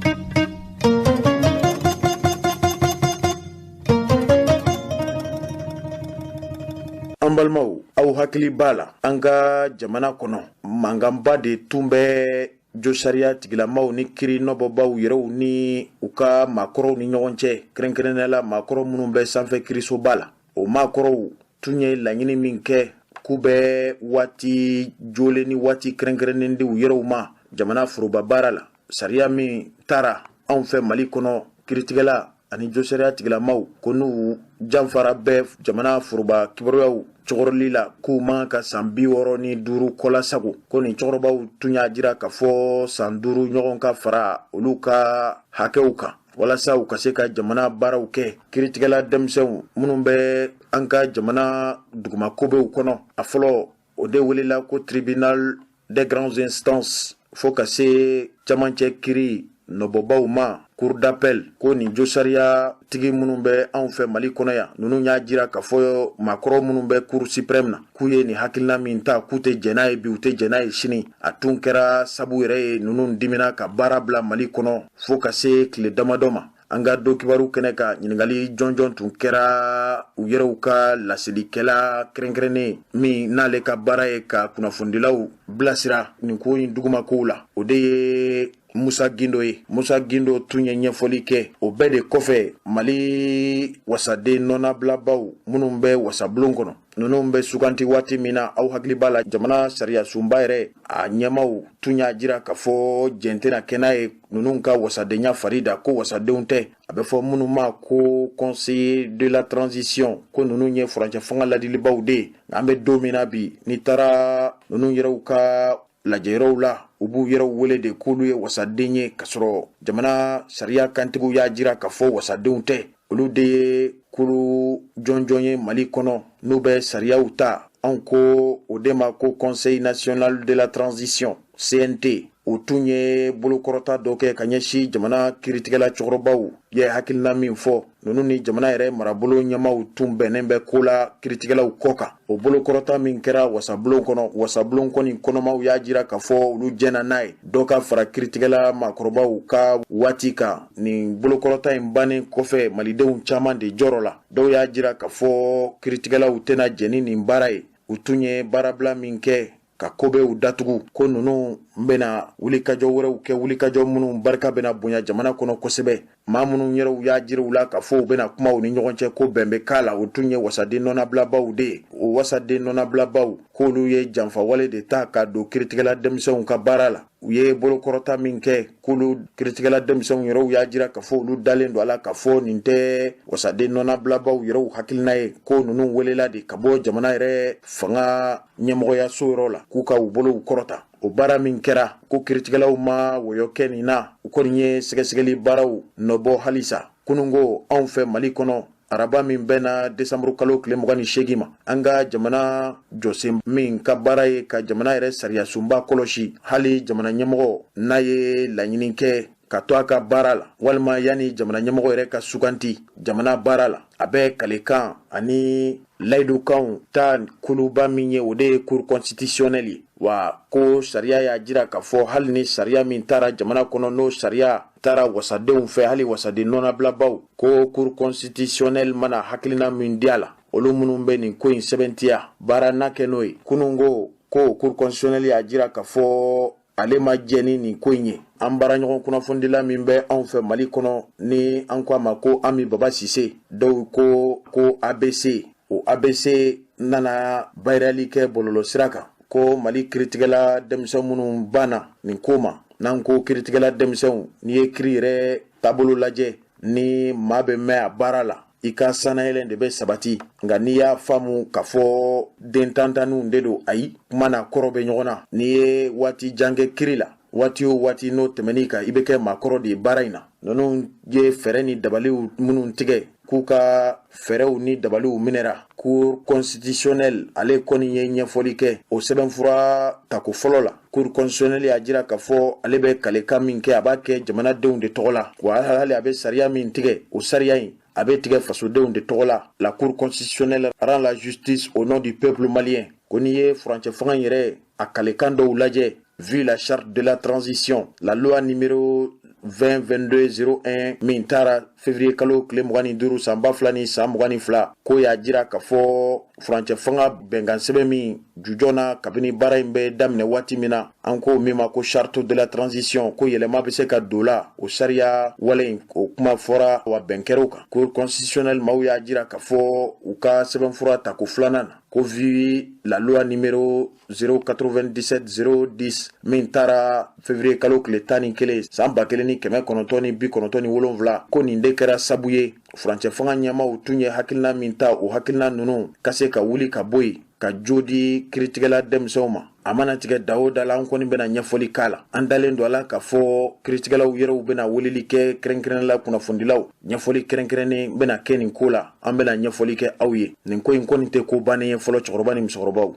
An balimaw aw hakili b'a la an ka jamana kɔnɔ mankanba de tun bɛ josariya tigilamaw ni kiri nɔbɔbaw yɛrɛw ni u ka maakɔrɔw ni ɲɔgɔn cɛ kɛrɛnkɛrɛnnenya la maakɔrɔ minnu bɛ sanfɛ kirisoba la o maakɔrɔw tun ye laɲini min kɛ k'u bɛ waati jolen ni waati kɛrɛnkɛrɛnnen di u yɛrɛw ma jamana foroba baara la sariya min taara anw fɛ Mali kɔnɔ kiritigɛla ani josariya tigilamaw ko n'u janfara bɛɛ jamana foroba kibaruyaw cɛkɔrɔli la k'u man ka san 65 kɔla sago ko nin cɛkɔrɔbaw tun y'a jira k'a fɔ san 5 ɲɔgɔn ka fara olu ka hakɛw kan walasa u ka se ka jamana baaraw kɛ kiritigɛla denmisɛnw minnu bɛ an ka jamana dugumakobew kɔnɔ a fɔlɔ o de welela ko tribunal des grandes instances fo ka se camancɛ kiri nɔbɔbaw ma cour d'appel ko ni jo sariya tigi minnu bɛ anw fɛ Mali kɔnɔ yan ninnu y'a jira k'a fɔ maakɔrɔ minnu bɛ cour suprême na k'u ye ni hakilina min ta k'u tɛ jɛn n'a ye bi u tɛ jɛn n'a ye sini a tun kɛra sabu yɛrɛ ye ninnu dimina ka baara bila Mali kɔnɔ fo ka se tile damadɔ ma. An ka do kibaru kɛnɛ ka ɲininkali jɔnjɔn tun kɛra u yɛrɛw ka lasilikɛla kɛrɛnkɛrɛnnen min n'ale ka baara ye ka kunnafonidilaw bilasira nin ko in dugumakow la o de ye Musa Gindo ye. Musa Gindo tun ye ɲɛfɔli kɛ o bɛɛ de kɔfɛ Mali wasaden nɔnabilabaw minnu bɛ wasabulon kɔnɔ ninnu bɛ suganti waati min na aw hakili b'a la jamana sariya sunba yɛrɛ a ɲɛmaw tun y'a jira k'a fɔ jɛn tɛna kɛ n'a ye ninnu ka wasadenya farida ko wasadenw tɛ a bɛ fɔ minnu ma ko conseiller de la transition ko ninnu ye furancɛ fanga ladilibaw de ye an bɛ don min na bi n'i taara ninnu yɛrɛw ka lajɛyɔrɔw la u b'u yɛrɛw wele de k'olu ye wasaden ye k'a sɔrɔ jamana sariya kantigiw y'a jira k'a fɔ wasadenw tɛ olu de ye kuru jɔnjɔn ye Mali kɔnɔ n'u bɛ sariyaw ta anw ko o de ma ko conseil national de la transition CNT o tun ye bolokɔrɔta dɔ kɛ ka ɲɛsin jamana kiritigɛla cɛkɔrɔbaw ye hakilina min fɔ ninnu ni jamana yɛrɛ marabolo ɲɛmaw tun bɛnnen bɛ ko la kiritigɛlaw kɔ kan o bolokɔrɔta min kɛra wasabulon kɔnɔ wasabulon kɔni kɔnɔmaw y'a jira k'a fɔ olu jɛnna n'a ye dɔ ka fara kiritigɛla maakɔrɔbaw ka waati kan nin bolokɔrɔta in bannen kɔfɛ malidenw caman de jɔrɔ la dɔw y'a jira k'a fɔ kiritigɛlaw tɛna jɛni nin baara ye u tun ye baarabila min kɛ ka kobew datugu ko ninnu bɛna wulikajɔ wɛrɛw kɛ wulikajɔ minnu barika bɛna bonya jamana kɔnɔ kosɛbɛ maa minnu yɛrɛw y'a jira u la k'a fɔ u bɛna kuma u ni ɲɔgɔn cɛ ko bɛn bɛ k'a la o tun ye wasaden nɔnabilabaw de ye o wasaden nɔnabilabaw k'olu ye janfawale de ta ka don kiritigɛla denmisɛnw ka baara la u ye bolokɔrɔta min kɛ k'olu kiritigɛla denmisɛnw yɛrɛw y'a jira k'a fɔ olu dalen don a la k'a fɔ nin tɛ wasaden nɔnabilabaw yɛrɛw hakilina ye ko ninnu welela de ka bɔ jamana yɛrɛ fanga ɲɛmɔgɔyaso yɔrɔ la k'u ka u bolow kɔrɔta o baara min kɛra ko kiritigɛlaw ma wɔyɔ kɛ nin na u kɔni ye sɛgɛsɛgɛli baaraw nɔbɔ halisa kunungo anw fɛ Mali kɔnɔ araba min bɛna desanburu kalo tile 28 ma an ka jamana jɔsen min ka baara ye ka jamana yɛrɛ sariya sunba kɔlɔsi hali jamana ɲɛmɔgɔ n'a ye laɲini kɛ ka to a ka baara la walima yani jamana ɲɛmɔgɔ yɛrɛ ka suganti jamana baara la a bɛ kalekan ani layidukanw ta kuluba min ye o de ye cour constitutionnelle ye wa ko sariya y'a jira k'a fɔ hali ni sariya min taara jamana kɔnɔ n'o sariya taara wasadenw fɛ hali wasaden nɔnabilabaw ko cour constitutionnelle mana hakilina min di a la olu minnu bɛ nin ko in sɛbɛntiya baara na kɛ n'o ye kunungo ko cour constitutionnelle y'a jira k'a fɔ ale ma jɛ ni nin ko in ye an baaraɲɔgɔn kunnafonidila min bɛ anw fɛ Mali kɔnɔ ni an ko a ma ko Ami Baba Sise dɔw ko ABC o ABC nana bayirali kɛ bɔlɔlɔ sira kan ko Mali kiritigɛla denmisɛn minnu banna nin ko ma n'an ko kiritigɛla denmisɛnw n'i ye kiri yɛrɛ taabolo lajɛ ni maa bɛ mɛn a baara la i ka sanayɛlɛn de bɛ sabati nka n'i y'a faamu k'a fɔ den tantanniw de don ayi kuma n'a kɔrɔ bɛ ɲɔgɔn na n'i ye waati jan kɛ kiri la waati o waati n'o tɛmɛn'i kan i bɛ kɛ maakɔrɔ de ye baara in na ninnu ye fɛɛrɛ ni dabaliw minnu tigɛ k'u ka fɛɛrɛw ni dabaliw minɛra cour constitutionnelle ale kɔni ye ɲɛfɔli kɛ o sɛbɛnfura tako fɔlɔ la cour constitutionnelle y'a jira k'a fɔ ale bɛ kalekan min kɛ a b'a kɛ jamanadenw de tɔgɔ la wa hali a bɛ sariya min tigɛ o sariya in a bɛ tigɛ fasodenw de tɔgɔ la la cour constitutionnelle rend la justice au nom du peuple malien ko n'i ye furancɛ fanga yɛrɛ a kalekan dɔw lajɛ vu la charte de la transition la loi numéro 2022-01 min taara février kalo tile 25 san 2022 ko y'a jira k'a fɔ furancɛ fanga bɛnkan sɛbɛn min jujɔna kabini baara in bɛ daminɛ waati min na an ko min ma ko charte de la transition ko yɛlɛma bɛ se ka don la o sariya wale in o kuma fɔra wa bɛn kɛrɛw kan cour constitutionnelle maaw y'a jira k'a fɔ u ka sɛbɛnfura tako filanan na ko vu la loi numéro 097-010 min taara février kalo tile 11 san 1997 ko nin de kɛra sabu ye furancɛ fanga ɲɛmaw tun ye hakilina min ta o hakilina ninnu ka se ka wuli ka bɔ yen ka jo di kiritigɛla denmisɛnw ma a mana tigɛ da o da la an kɔni bɛna ɲɛfɔli k'a la an dalen don a la k'a fɔ kiritigɛlaw yɛrɛw bɛna weleli kɛ kɛrɛnkɛrɛnnela kunnafonidilaw ɲɛfɔli kɛrɛnkɛrɛnnen bɛna kɛ nin ko la an bɛna ɲɛfɔli kɛ aw ye nin ko in kɔni tɛ ko bannen ye fɔlɔ cɛkɔrɔba ni musokɔrɔbaw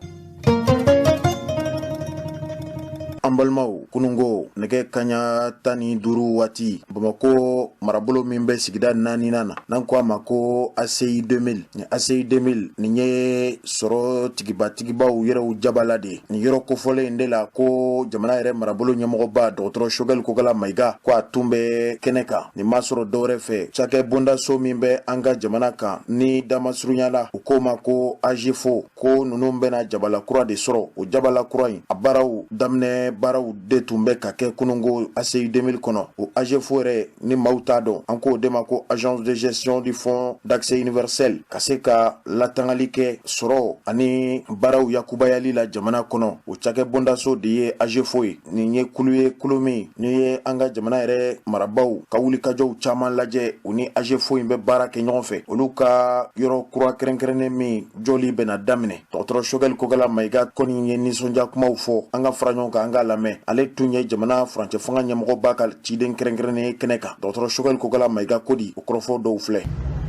an balimaw kunungo nege kanya tani duru wati Bamako marabolo min bɛ sigida 4 nan n'an ko a ma ko ACI 2000 ni ACI 2000 ni ye sɔrɔ tigibaw yɛrɛw jabala de ni yɔrɔ kofɔlen de la ko jamana yɛrɛ marabolo ɲɛmɔgɔba dɔgɔtɔrɔ Shogɛl Kokala Mayiga ko a tun bɛ kɛnɛ kan ni ma sɔrɔ dɔwɛrɛ fɛ cakɛ bondaso min bɛ an ka jamana kan ni damasurunyala u ko ma ko AGFO ko nunu bɛna jabala kura de sɔrɔ o jabala kura in a baaraw daminɛ baaraw de tun bɛ ka kɛ kunungo ACI 2000 kɔnɔ o AGFO yɛrɛ ni maaw t'a dɔn an k'o de ma ko agence de gestion du fonds d'accès universel ka se ka latangali kɛ sɔrɔ ani baaraw yakubayali la jamana kɔnɔ o cakɛ bondaso de ye AGFO ye nin ye kulu ye kulu min ni ye an ka jamana yɛrɛ marabaw ka wulikajɔw caman lajɛ u ni AGFO in bɛ baara kɛ ɲɔgɔn fɛ olu ka yɔrɔ kura kɛrɛnkɛrɛnnen min jɔli bɛna daminɛ dɔgɔtɔrɔ Shogɛl Kokala Mayiga kɔni ye nisɔndiya kumaw fɔ an ka fara ɲɔgɔn kan an ka lamɛn ale tun ye jamana furancɛ fanga ɲɛmɔgɔba ka ciden kɛrɛnkɛrɛnnen ye kɛnɛ kan dɔgɔtɔrɔ Shogɛl Kokala Mayiga ko di o kɔrɔfɔ dɔw filɛ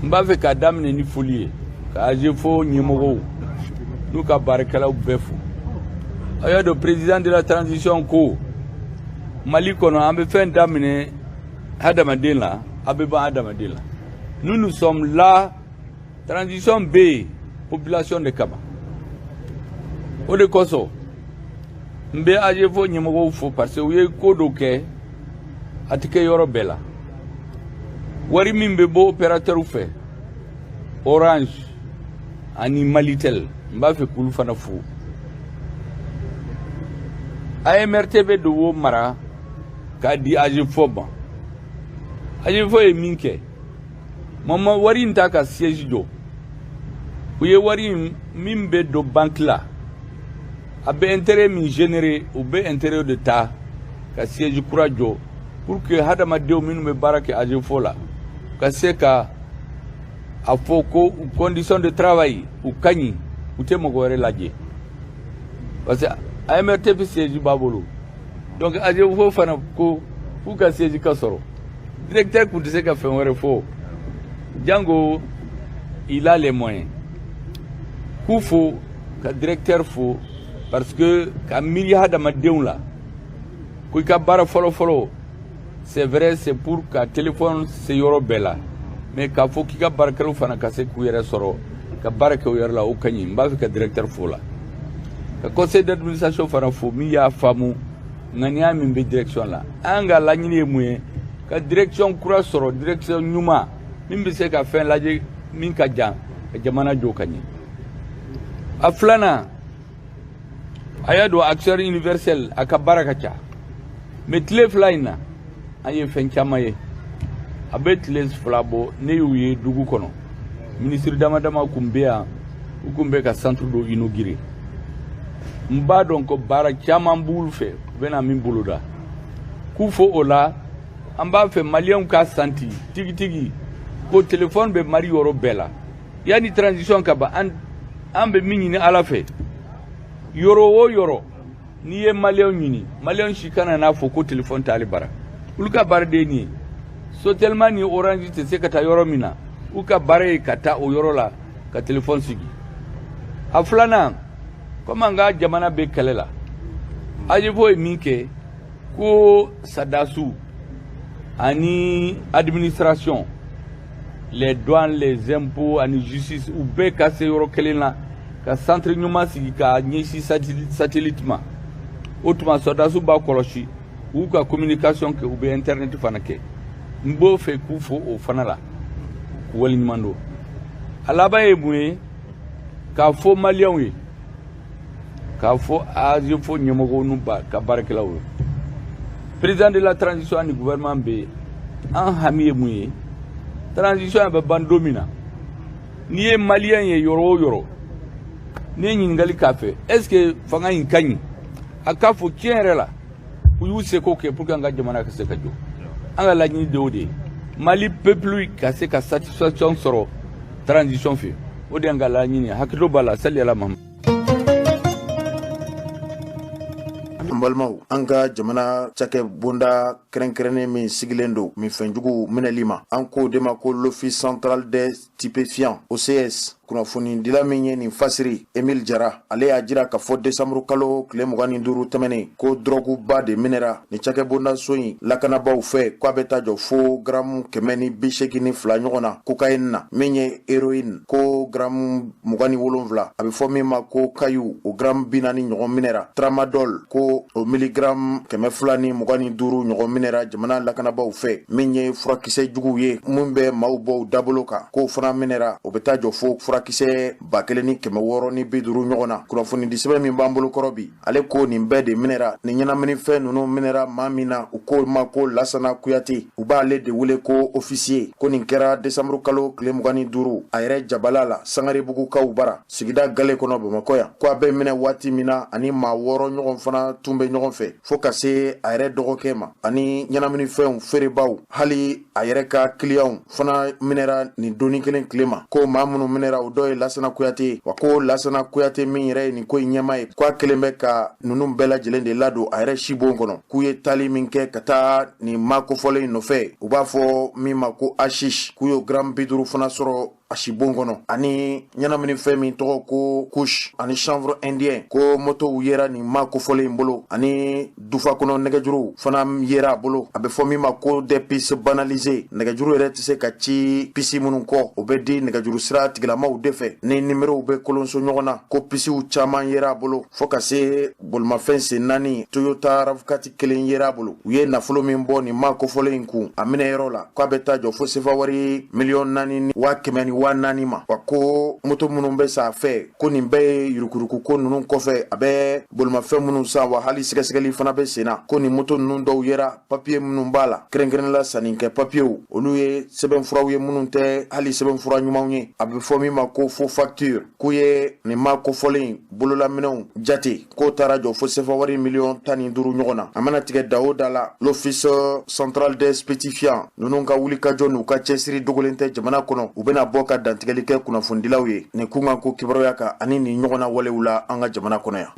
n b'a fɛ ka daminɛ ni foli ye ka AGFO ɲɛmɔgɔw n'u ka baarakɛlaw bɛɛ fo a y'a dɔn président de la transition ko Mali kɔnɔ an bɛ fɛn daminɛ hadamaden la a bɛ ban hadamaden la nous sommes là transition bɛ yen population de kama o de kosɔn n bɛ AGFO ɲɛmɔgɔw fo parce que u ye ko dɔw kɛ a tɛ kɛ yɔrɔ bɛɛ la wari min bɛ bɔ opérateur fɛ Orange ani Malitel n b'a fɛ k'olu fana fo AMRT bɛ dogo mara k'a di AGFO ma AGFO ye min kɛ mama wari in ta ka siège jɔ u ye wari min bɛ don banque la a bɛ intérêt min générer u bɛ intérêt de ta ka siège kura jɔ pour que hadamadenw minnu bɛ baara kɛ AGFO la ka se ka a fɔ ko condition de travail u ka ɲi u tɛ mɔgɔ wɛrɛ lajɛ parce que AMRT bɛ siège b'a bolo donc AGFO fana ko k'u ka siège ka sɔrɔ directeur kun tɛ se ka fɛn wɛrɛ fɔ jango il a les moyens k'u fo ka directeur fo parce que ka miiri hadamadenw la ko i ka baara fɔlɔ-fɔlɔ c'est vrai c'est pour ka téléphone se yɔrɔ bɛɛ la mais k'a fɔ k'i ka baarakɛlaw fana ka se k'u yɛrɛ sɔrɔ ka baara kɛ o yɔrɔ la o ka ɲi n b'a fɛ ka directeur fo la ka conseil d'administration fana fo min y'a faamu ŋaniya min bɛ direction la an ka laɲini ye mun ye ka direction kura sɔrɔ direction ɲuman min bɛ se ka fɛn lajɛ min ka jan ka jamana jɔ ka ɲɛ a filanan a y'a dɔn acteur universel a ka baara ka ca mais tile fila in na an ye fɛn caman ye a bɛ tile fila bɔ ne y'u ye dugu kɔnɔ ministre dama dama kun bɛ yan u kun bɛ ka centre dɔ inaugurer n b'a dɔn ko baara caman b'olu fɛ u bɛ na min boloda k'u fo o la an b'a fɛ maliyɛnw ka santi tigitigi ko téléphone bɛ mari yɔrɔ bɛɛ la yanni transition ka ban an bɛ min ɲini ala fɛ yɔrɔ o yɔrɔ n'i ye maliyɛnw ɲini maliyɛnw si kana n'a fɔ ko téléphone t'ale bara olu ka baara de ye nin ye Sotelma ni Orange tɛ se ka taa yɔrɔ min na u ka baara ye ka taa o yɔrɔ la ka téléphone sigi a filanan comme an ka jamana bɛ kɛlɛ la AGFO ye min kɛ ko sadasu ani administration les douanes les impôts ani justice u bɛɛ ka se yɔrɔ kelen na ka centre ɲuman sigi ka ɲɛsin satellite ma o tuma sadasu b'a kɔlɔsi u ka communication kɛ u bɛ internet fana kɛ n b'o fɛ k'u fo o fana la k'u waleɲuman don a laban ye mun ye k'a fɔ maliyɛnw ye k'a fɔ AGFO ɲɛmɔgɔw n'u ka baarakɛlaw ye président de la transition ani gouvernement bɛ an hami ye mun ye transition bɛ ban don min na n'i ye maliyɛn ye yɔrɔ o yɔrɔ n'i ye ɲininkali k'a fɛ est ce que fanga in ka ɲi a k'a fɔ tiɲɛ yɛrɛ la u y'u seko kɛ pour que an ka jamana ka se ka jɔ an ka laɲini de o de ye Mali peuple ka se ka satisfaction sɔrɔ transition fɛ o de y'an ka laɲini ye hakili b'a la sali ala Mahamadu. an balimaw an ka jamana cakɛ bonda kɛrɛnkɛrɛnnen min sigilen don min fɛnjugu minɛli ma an k'o de ma ko l'office central des stupéfiants OCS kunafoni dila min ye nin fasiri Emile Jara ale y'a jira ka fɔ décembre kalo tile 25 tɛmɛnen ko droguba de minɛra ni cakɛbondaso in lakanabaw fɛ k'a bɛ taa jɔ fo gramu 182 ɲɔgɔn na cocaïne na min ye héroïne ko gramu 27 a bɛ fɔ min ma ko kayu o gramu 40 ɲɔgɔn minɛra tramadol ko o miligramu 225 ɲɔgɔn minɛra jamana lakanabaw fɛ min ye furakisɛ juguw ye mun bɛ maaw bɔ dabolo kan ko fana minɛra o bɛ taa jɔ fo furakisɛ 1650 ɲɔgɔn na kunnafoni di sɛbɛn min b'an bolo kɔrɔ bi ale ko nin bɛɛ de minɛra nin ɲɛnaminifɛn ninnu minɛra maa min na u ko ma ko Lasana Kuyate u b'ale de wele ko officier ko nin kɛra décembre kalo tile 25 a yɛrɛ jabala la Sangarebugukaw bara sigida gale kɔnɔ Bamakɔ yan ko a bɛ minɛ waati min na ani maa 6 ɲɔgɔn fana tun bɛ ɲɔgɔn fɛ fo ka se a yɛrɛ dɔgɔkɛ ma ani ɲɛnaminifɛnw feerebaw hali a yɛrɛ ka clients fana minɛra nin doni kelen tile ma ko maa minnu minɛra o dɔ ye Lasana Kuyate wa ko Lasana Kuyate min yɛrɛ ye nin ko in ɲɛma ye ko a kelen bɛ ka ninnu bɛɛ lajɛlen de ladon a yɛrɛ sibon kɔnɔ k'u ye tali min kɛ ka taa nin maa kofɔlen nɔfɛ u b'a fɔ min ma ko hashish k'u y'o gramu 50 fana sɔrɔ a sibon kɔnɔ ani ɲɛnaminifɛn min tɔgɔ ko couche ani chanvre indien ko motow yera nin maa kofɔlen in bolo ani dufa kɔnɔ nɛgɛjuruw fana yera a bolo a bɛ fɔ min ma ko des pistes banalisées nɛgɛjuru yɛrɛ tɛ se ka ci pisi minnu kɔ o bɛ di nɛgɛjuru sira tigilamaw de fɛ ni numérow bɛ kolonso ɲɔgɔn na ko pisiw caman yera a bolo fo ka se bolimafɛn sen 4 Toyota RAV4 kelen yera a bolo u ye nafolo min bɔ nin maa kofɔlen in kun a minɛ yɔrɔ la k'a bɛ taa jɔ fo sefa wari 4,400,000 ma wa ko moto minnu bɛ sa fɛ ko nin bɛɛ ye yurukuruku ko ninnu kɔfɛ a bɛ bolimafɛn minnu san wa hali sɛgɛsɛgɛli fana bɛ sen na ko nin moto ninnu dɔw yera papiye minnu b'a la kɛrɛnkɛrɛnnenya sannikɛ papiyew olu ye sɛbɛnfuraw ye minnu tɛ hali sɛbɛnfura ɲumanw ye a bɛ fɔ min ma ko faux facture k'u ye nin maa kofɔlen bololaminɛw jate k'o taara jɔ fo sefa wari 15,000,000 ɲɔgɔn na a mana tigɛ da o da la l'office central des spécifiants ninnu ka wulikajɔ n'u ka cɛsiri dogolen tɛ jamana kɔnɔ u bɛna bɔ ka dantigɛli kɛ kunnafonidilaw ye nin kun kan ko kibaruya kan ani nin ɲɔgɔnna walew la an ka jamana kɔnɔ yan.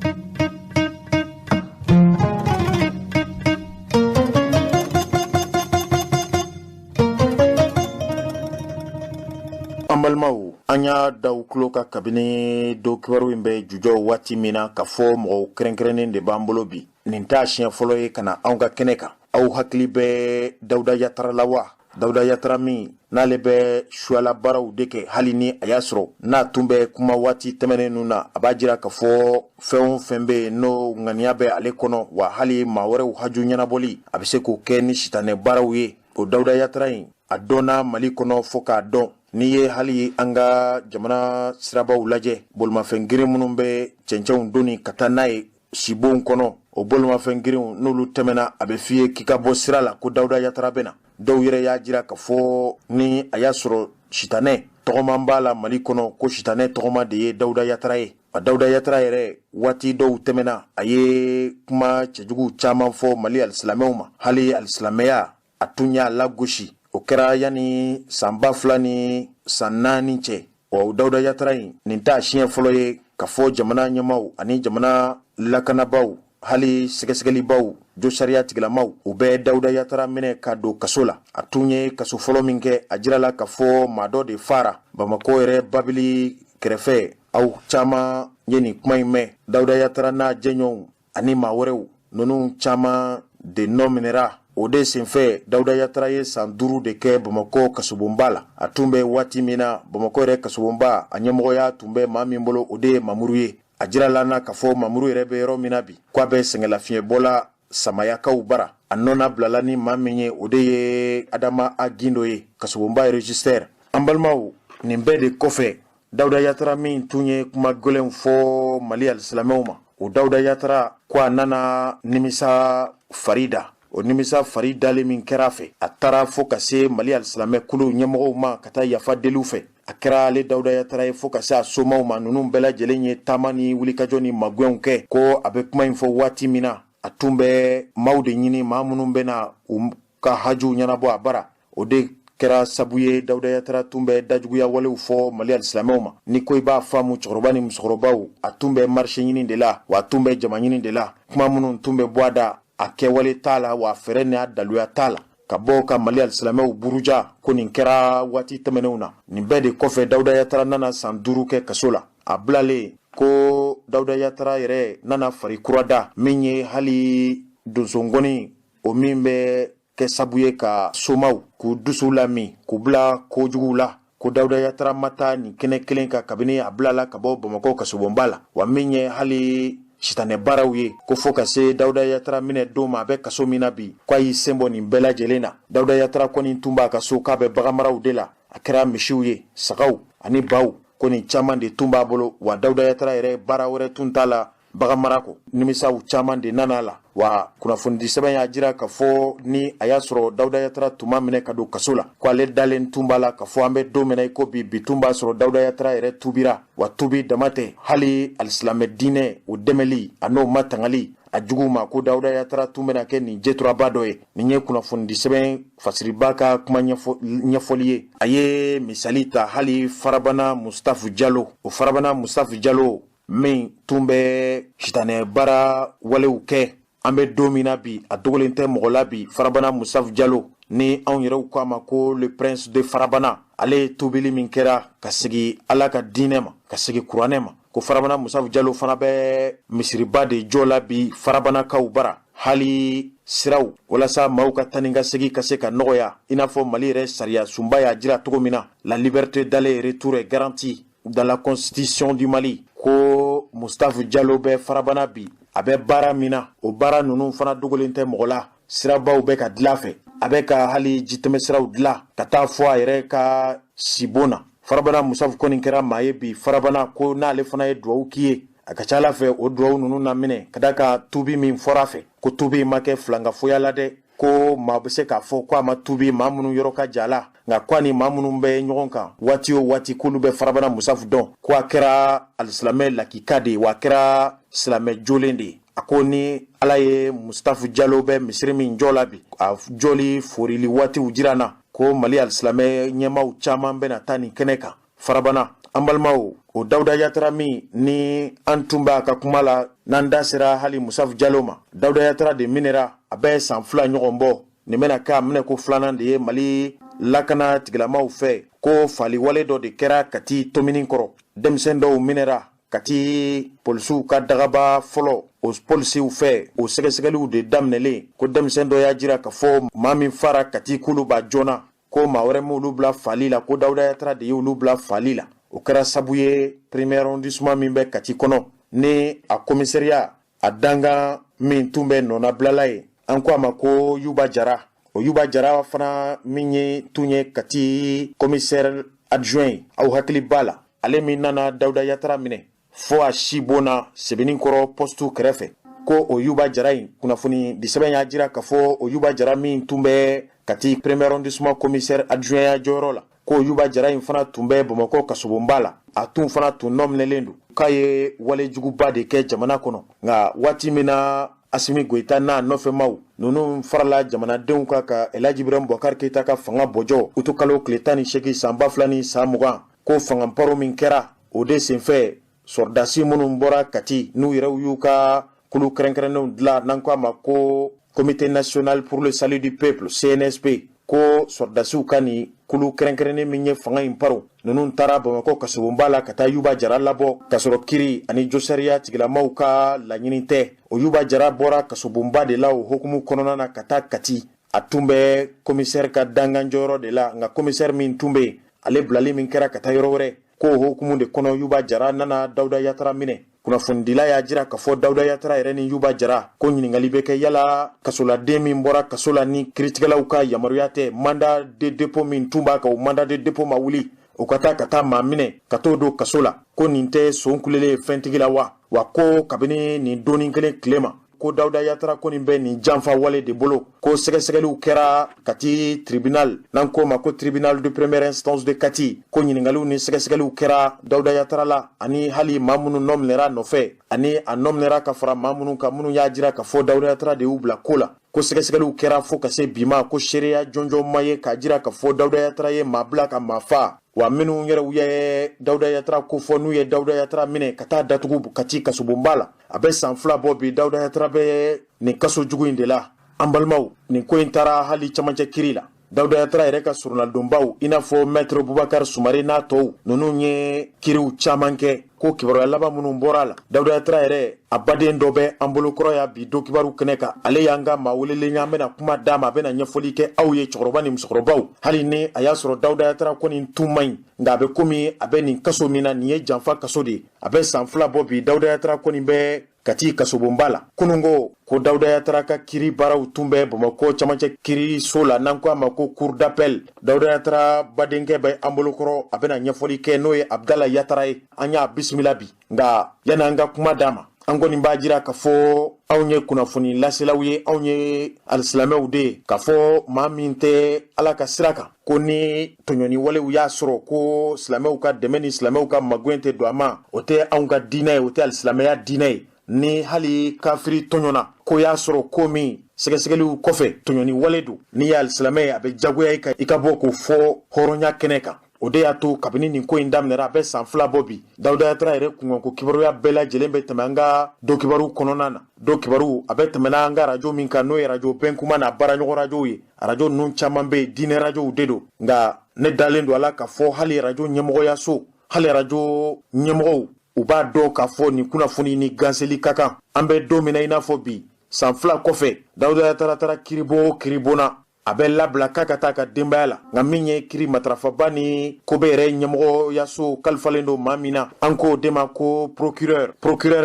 An balimaw an y'a da u tulo ka kabini do kibaru in bɛ jujɔ waati min na ka fɔ mɔgɔw kɛrɛnkɛrɛnnen de b'an bolo bi nin t'a siɲɛ fɔlɔ ye ka na anw ka kɛnɛ kan aw hakili bɛ Dawuda Yatara la wa Dawuda Yatara min n'ale bɛ suala baaraw de kɛ hali ni a y'a sɔrɔ n'a tun bɛ kuma waati tɛmɛnen ninnu na a b'a jira k'a fɔ fɛn o fɛn bɛ yen n'o ŋaniya bɛ ale kɔnɔ wa hali maa wɛrɛw haju ɲɛnabɔli a bɛ se k'o kɛ ni sitanɛ baaraw ye o Dawuda Yatara in a dɔnna Mali kɔnɔ fo k'a dɔn n'i ye hali an ka jamana sirabaw lajɛ bolimafɛn girin minnu bɛ cɛncɛnw donni ka taa n'a ye sibon kɔnɔ o bolimafɛn girinw n'olu tɛmɛna a bɛ f'i ye k'i ka bɔ sira la ko Dawuda Yatara bɛ na dɔw yɛrɛ y'a jira k'a fɔ ni a y'a sɔrɔ sitanɛ tɔgɔman b'a la Mali kɔnɔ ko sitanɛ tɔgɔma de ye Dawuda Yatara ye a Dawuda Yatara yɛrɛ waati dɔw tɛmɛna a ye kuma cɛjugu caman fɔ Mali alisilamɛw ma hali alisilamɛya a tun y'a lagosi o kɛra yanni san 2000 ni san 4 cɛ o Dawuda Yatara in nin t'a siɲɛ fɔlɔ ye ka fɔ jamana ɲɛmaw ani jamana lakanabaw hali sɛgɛsɛgɛlibaw jo sariya tigilamaw u bɛ Dawuda Yatara minɛ ka don kaso la a tun ye kaso fɔlɔ min kɛ a jirala ka fɔ maa dɔ de fara Bamakɔ yɛrɛ babili kɛrɛfɛ aw caman ye nin kuma in mɛn Dawuda Yatara n'a jɛɲɔgɔnw ani maa wɛrɛw ninnu caman de nɔ minɛra o de senfɛ Dawuda Yatara ye san 5 de kɛ Bamakɔ kasobonba la a tun bɛ waati min na Bamakɔ yɛrɛ kasobonba a ɲɛmɔgɔya tun bɛ maa min bolo o de ye Mamuru ye a jirala na k'a fɔ Mamuru yɛrɛ bɛ yɔrɔ min na bi k'a bɛ sɛngɛlafiɲɛbɔla Samayakaw bara a nɔna bilala ni maa min ye o de ye Adama Agindo ye kasobonba registre an balimaw nin bɛɛ de kɔfɛ Dawuda Yatara min tun ye kuma gɛlɛnw fɔ Mali alisilamɛw ma o Dawuda Yatara ko a nana nimisa farida o nimisa fari dalen min kɛra fɛ a taara fo ka se Mali alisilamɛ kulu ɲɛmɔgɔw ma ka taa yafa deliw fɛ a kɛra ale Dawuda Yatara ye fo ka se a somaw ma ninnu bɛɛ lajɛlen ye taama ni wulikajɔ ni magwɛnw kɛ ko a bɛ kuma in fɔ waati min na a tun bɛ maaw de ɲini maa minnu bɛ na u ka hajuw ɲɛnabɔ a bara o de kɛra sabu ye Dawuda Yatara tun bɛ dajuguya walew fɔ Mali alisilamɛw ma ni ko i b'a faamu cɛkɔrɔba ni musokɔrɔbaw a tun bɛ marché ɲini de la wa a tun bɛ jama ɲini de la kuma minnu tun bɛ bɔ a da a kɛwale t'a la wa fɛrɛ n'a daluya t'a la ka bɔ ka Mali alisilamɛw buruja ko nin kɛra waati tɛmɛnenw na. Nin bɛɛ de kɔfɛ Dawuda Yatara nana san 5 kɛ kaso la. A bilalen ko Dawuda Yatara yɛrɛ nana fari kura da min ye hali donsongɔni o min bɛ kɛ sabu ye ka somaw k'u dusu lami k'u bila kojugu la. Ko Dawuda Yatara mata nin kɛnɛ kelen ka kabini a bilala ka bɔ Bamakɔ kasobonba la. Wa min ye hali sitanɛ baaraw ye ko fo ka se Dawuda Yatara minɛ don ma a bɛ kaso min na bi k'a y'i sen bɔ nin bɛɛ lajɛlen na. Dawuda Yatara kɔni tun b'a ka so k'a bɛ baganmaraw de la. A kɛra misiw ye, sagaw ani baw ko nin caman de tun b'a bolo. Wa Dawuda Yatara yɛrɛ baara wɛrɛ tun t'a la baganmara kɔ. Nimisaw caman de nana la. Wa kunnafonidi sɛbɛn y'a jira k'a fɔ ni a y'a sɔrɔ Dawuda Yatara tun ma minɛ ka don kaso la ko ale dalen tun b'a la k'a fɔ an bɛ don min na i ko bi tun b'a sɔrɔ Dawuda Yatara yɛrɛ tubira. Wa tubi dama tɛ hali alisilamɛ diinɛ o dɛmɛli a n'o ma tangali a jugu ma ko Dawuda Yatara tun bɛna kɛ nin jeturaba dɔ ye. Nin ye kunnafonidi sɛbɛn fasiriba ka kuma ɲɛfɔli ye. A ye misali ta hali Farabana Mustafu Jalo. O Farabana Mustafu Jalo min tun bɛ sitanɛ baara walew kɛ. An bɛ don min na bi a dogolen tɛ mɔgɔ la bi Farabana Mustafu Jalo ni anw yɛrɛw k'a ma ko le prince de Farabana. Ale ye tobili min kɛra ka segin Ala ka diinɛ ma ka segin kuranɛ ma. Ko Farabana Mustafu Jalo fana bɛ misiriba de jɔ la bi Farabanakaw bara. Hali siraw walasa maaw ka tani ka segin ka se ka nɔgɔya i n'a fɔ Mali yɛrɛ sariya sunba y'a jira cogo min na. La liberté d'aller et retour est garantie dans la constitution du Mali. Ko Mustafu Jalo bɛ Farabana bi a bɛ baara min na o baara ninnu fana dogolen tɛ mɔgɔ la. Sirabaw bɛ ka dilan fɛ a bɛ ka hali jitɛmɛsiraw dilan ka taa fɔ a yɛrɛ ka sibon na. Farabana Mustafu kɔni kɛra maa ye bi Farabana ko n'ale fana ye duwawu k'i ye a ka ca Ala fɛ o duwawu ninnu na minɛ ka da ka tubi min fɔra fɛ ko tubi ma kɛ filankafoya la dɛ. Ko maa bɛ se k'a fɔ ko a ma tubi maa minnu yɔrɔ ka jan la nka ko ani maa minnu bɛ ɲɔgɔn kan waati o waati k'olu bɛ Farabana Mustafu dɔn ko a kɛra alisilamɛ lakika de ye wa a kɛra silamɛ jolen de ye. A ko ni Ala ye Mustafu Jalo bɛ misiri min jɔ la bi a jɔli forili waatiw jira na ko Mali alisilamɛ ɲɛmaw caman bɛna taa nin kɛnɛ kan. Farabana an balimaw o Dawuda Yatara min ni an tun b'a ka kuma la n'an da sera hali Mustafu Jalo ma. Dawuda Yatara de minɛra a bɛ san 2 ɲɔgɔn bɔ. Nin bɛna kɛ a minɛ ko 2nan de ye Mali lakana tigilamaw fɛ ko faliwale dɔ de kɛra Kati tomini kɔrɔ. Denmisɛn dɔw minɛra Kati polisiw ka dagaba fɔlɔ o polisiw fɛ o sɛgɛsɛgɛliw de daminɛlen ko denmisɛn dɔ y'a jira k'a fɔ maa min fara Kati kulu b'a joona ko maa wɛrɛ m'olu bila fali la ko Dawuda Yatara de y'olu bila fali la. O kɛra sabu ye premier arrondissement min bɛ Kati kɔnɔ ni a commissariat a dangan min tun bɛ nɔnabilala ye an ko a ma ko Yuba Jara. O Yuba Jara fana min ye tun ye Kati commissaire adjoint aw hakili b'a la ale min nana Dawuda Yatara minɛ fo a sibonna Sebenikɔrɔ postu kɛrɛfɛ ko o Yuba Jara in kunnafoni di sɛbɛn y'a jira k'a fɔ o Yuba Jara min tun bɛ Kati premier arrondissement commissaire adjoint ya jɔyɔrɔ la ko Yuba Jara in fana tun bɛ Bamakɔ kasobonba la a tun fana tun nɔminɛlen don k'a ye walejuguba de kɛ jamana kɔnɔ nka waati min na Asimi Goita n'a nɔfɛmaw ninnu farala jamanadenw kan ka Elhaji Ibrahim Boubacar Keita ka fanga bɔjɔ utukalo tile 18 san 2000 ni san 20 ko fanganparo min kɛra o de senfɛ sɔrdasi minnu bɔra Kati n'u yɛrɛw y'u ka kulu kɛrɛnkɛrɛnnenw dilan n'an ko a ma ko Comité national pour le salut du peuple CNSP ko sɔrdasiw ka nin kulu kɛrɛnkɛrɛnnen min ye fanga in paro ninnu taara Bamakɔ kasobonba la ka taa Yuba Jara labɔ ka sɔrɔ kiri ani josariya tigilamaw ka laɲini tɛ. O Yuba Jara bɔra kasobonba de la o hukumu kɔnɔna na ka taa Kati a tun bɛ commissaire ka danganjɔyɔrɔ de la nka commissaire min tun bɛ ale bilali min kɛra ka taa yɔrɔ wɛrɛ ko o hukumu de kɔnɔ Yuba Jara nana Dawuda Yatara minɛ. Kunnafonidila y'a jira k'a fɔ Dawuda Yatara yɛrɛ ni Yuba Jara ko ɲininkali bɛ kɛ yala kasoladen min bɔra kaso la ni kiiritigɛlaw ka yamaruya tɛ mandat de dépôt min tun b'a kan o mandat de dépôt ma wuli o ka taa maa minɛ ka t'o don kaso la ko nin tɛ son kulelen fɛntigi la wa ko kabini nin donni kelen tile ma ko Dawuda Yatara ko nin bɛ nin janfa wale de bolo ko sɛgɛsɛgɛliw kɛra Kati tribunal n'an ko ma ko tribunal de première instance de Kati ko ɲininkaliw ni sɛgɛsɛgɛliw kɛra Dawuda Yatara la ani hali maa minnu nɔminɛra nɔfɛ ani a nɔminɛra ka fara maa minnu kan minnu y'a jira k'a fɔ Dawuda Yatara de y'u bila ko la ko sɛgɛsɛgɛliw kɛra fo ka se bi ma ko seereya jɔnjɔn ma ye k'a jira k'a fɔ Dawuda Yatara ye maa bila ka maa faa wa minnu yɛrɛw ye Dawuda Yatara ko fɔ n'u ye Dawuda Yatara minɛ ka taa datugu Kati kasobonba la a bɛ san 2 bɔ bi Dawuda Yatara bɛ nin kaso jugu in de la an balimaw nin ko in taara hali camancɛ kiri la Dawuda Yatara yɛrɛ ka surunalidonbaw i n'a fɔ Maître Boubacar Soumare n'a tɔw ninnu ye kiriw caman kɛ ko kibaruya laban minnu bɔra a la Dawuda Yatara yɛrɛ a baden dɔ bɛ an bolokɔrɔ ya bi do kibaru kɛnɛ kan ale y'an ka maa welelen ye an bɛna kuma d'a ma a bɛna ɲɛfɔli kɛ aw ye cɛkɔrɔba ni musokɔrɔbaw hali ni a y'a sɔrɔ Dawuda Yatara kɔni tun man ɲi nka a bɛ komi a bɛ nin kaso min na nin ye janfa kaso de ye a bɛ san 2 bɔ bi Dawuda Yatara kɔni bɛ kati kasobonba la kunungo ko Dawuda Yatara ka kiri baaraw tun bɛ Bamakɔ camancɛ kiri so la n'an ko a ma ko cour d'appel Dawuda Yatara badenkɛ bɛ an bolokɔrɔ a bɛna ɲɛfɔli kɛ n'o ye Abdala Yatara ye an y'a bisimila bi nka yani an ka kuma d'a ma an kɔni b'a jira k'a fɔ anw ye kunnafoni laselaw ye anw ye alisilamɛw de ye k'a fɔ maa min tɛ Ala ka sira kan ko ni tɔɲɔni walew y'a sɔrɔ ko silamɛw ka dɛmɛ ni silamɛw ka magoɲɛ tɛ don a ma o tɛ anw ka diinɛ ye o tɛ alisilamɛya diinɛ ye ni hali kafiri tɔɲɔna ko y'a sɔrɔ ko min sɛgɛsɛgɛliw kɔfɛ tɔɲɔni wale don n'i ye alisilamɛ ye a bɛ jagoya i ka bɔ k'o fɔ hɔrɔnya kɛnɛ kan o de y'a to kabini nin ko in daminɛra a bɛ san 2 bɔ bi Dawuda Yatara yɛrɛ kunkanko kibaruya bɛɛ lajɛlen bɛ tɛmɛ an ka do kibaru kɔnɔna na do kibaru a bɛ tɛmɛna an ka radio min kan n'o ye radio Bɛnkuma n'a baaraɲɔgɔn radio ye radio ninnu caman bɛ yen diinɛ radiow de don nka ne dalen don a la k'a fɔ hali radio ɲɛmɔgɔyaso hali radio ɲɛmɔgɔw u b'a dɔn k'a fɔ nin kunnafoni ni ganseli ka kan an bɛ don min na i n'a fɔ bi san 2 kɔfɛ Dawuda Yatara taara kiribɔ o kiribonna a bɛ labila k'a ka taa ka denbaya la nka min ye kiri matarafaba ni ko bɛ yɛrɛ ɲɛmɔgɔyaso kalifalen don maa min na an k'o de ma ko procureur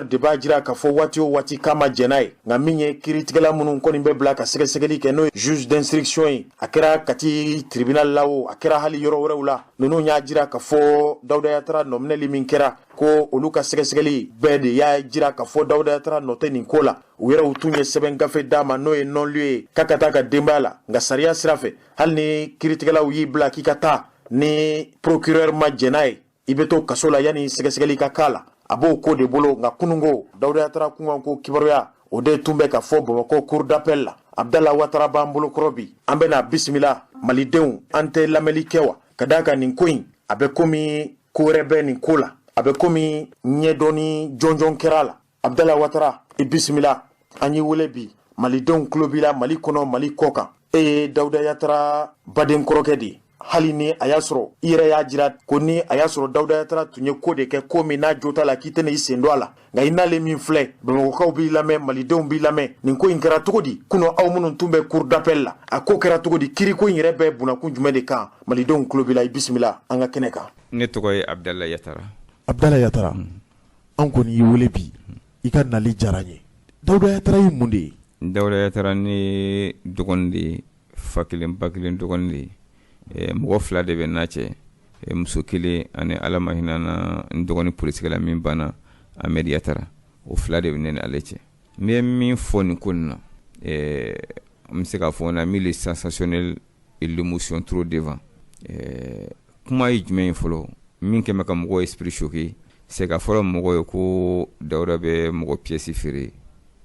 de b'a jira k'a fɔ waati o waati k'a ma jɛn n'a ye nka min ye kiritigɛla minnu kɔni bɛ bila ka sɛgɛsɛgɛli kɛ n'o ye juge d'instruction ye a kɛra Kati tribunal la o a kɛra hali yɔrɔ wɛrɛw la ninnu y'a jira k'a fɔ Dawuda Yatara nɔminɛli min kɛra ko olu ka sɛgɛsɛgɛli bɛɛ de y'a jira k'a fɔ Dawuda Yatara nɔ tɛ nin ko la u yɛrɛw tun ye sɛbɛn gafe d'a ma n'o ye non-lieu ye k'a ka taa ka denbaya la nka sariya sira fɛ hali ni kiritigɛlaw y'i bila k'i ka taa ni procureur ma jɛn n'a ye i bɛ to kaso la yanni sɛgɛsɛgɛli ka k'a la a b'o ko de bolo nka kunungo Dawuda Yatara kunkanko kibaruya o de tun bɛ ka fɔ Bamakɔ cour d'appel la Abdala Watara b'an bolokɔrɔ bi an bɛna bisimila malidenw an tɛ lamɛnli kɛ wa ka d'a kan nin ko in a bɛ komi ko wɛrɛ bɛ nin ko la a bɛ komi ɲɛdɔnni jɔnjɔn kɛra a la Abdala Watara i bisimila an y'i wele bi malidenw tulo b'i la Mali kɔnɔ Mali kɔ kan e ye Dawuda Yatara baden kɔrɔkɛ de ye hali ni a y'a sɔrɔ i yɛrɛ y'a jira ko ni a y'a sɔrɔ Dawuda Yatara tun ye ko de kɛ ko min n'a jo t'a la k'i tɛna i sen don a la nka i n'ale min filɛ Bamakɔkaw b'i lamɛn malidenw b'i lamɛn nin ko in kɛra cogo di kunun aw minnu tun bɛ cour d'appel la a ko kɛra cogo di kiriko in yɛrɛ bɛ bunakun jumɛn de kan malidenw tulo b'i la i bisimila an ka kɛnɛ kan. Ne tɔgɔ ye Abdala Yatara. Abdala Yatara an kɔni y'i wele bi i ka nali diyara n ye Dawuda Yatara ye mun de ye. Dawuda Yatara ni dɔgɔnin de ye fa kelen ba kelen dɔgɔnin de ye mɔgɔ 2 de bɛ n'a cɛ muso 1 ani Ala ma hinɛ na n dɔgɔnin polisikɛla min banna Ahmed Yatara o 2 de bɛ ne ni ale cɛ n bɛ min fɔ nin ko nin na n bɛ se k'a fɔ on a mis le sensationnel et l'émotion trop devant kuma ye jumɛn ye fɔlɔ min kɛmɛ ka mɔgɔ esprit choqué c'est ka fɔlɔ mɔgɔ ye ko Dawuda bɛ mɔgɔ pièce feere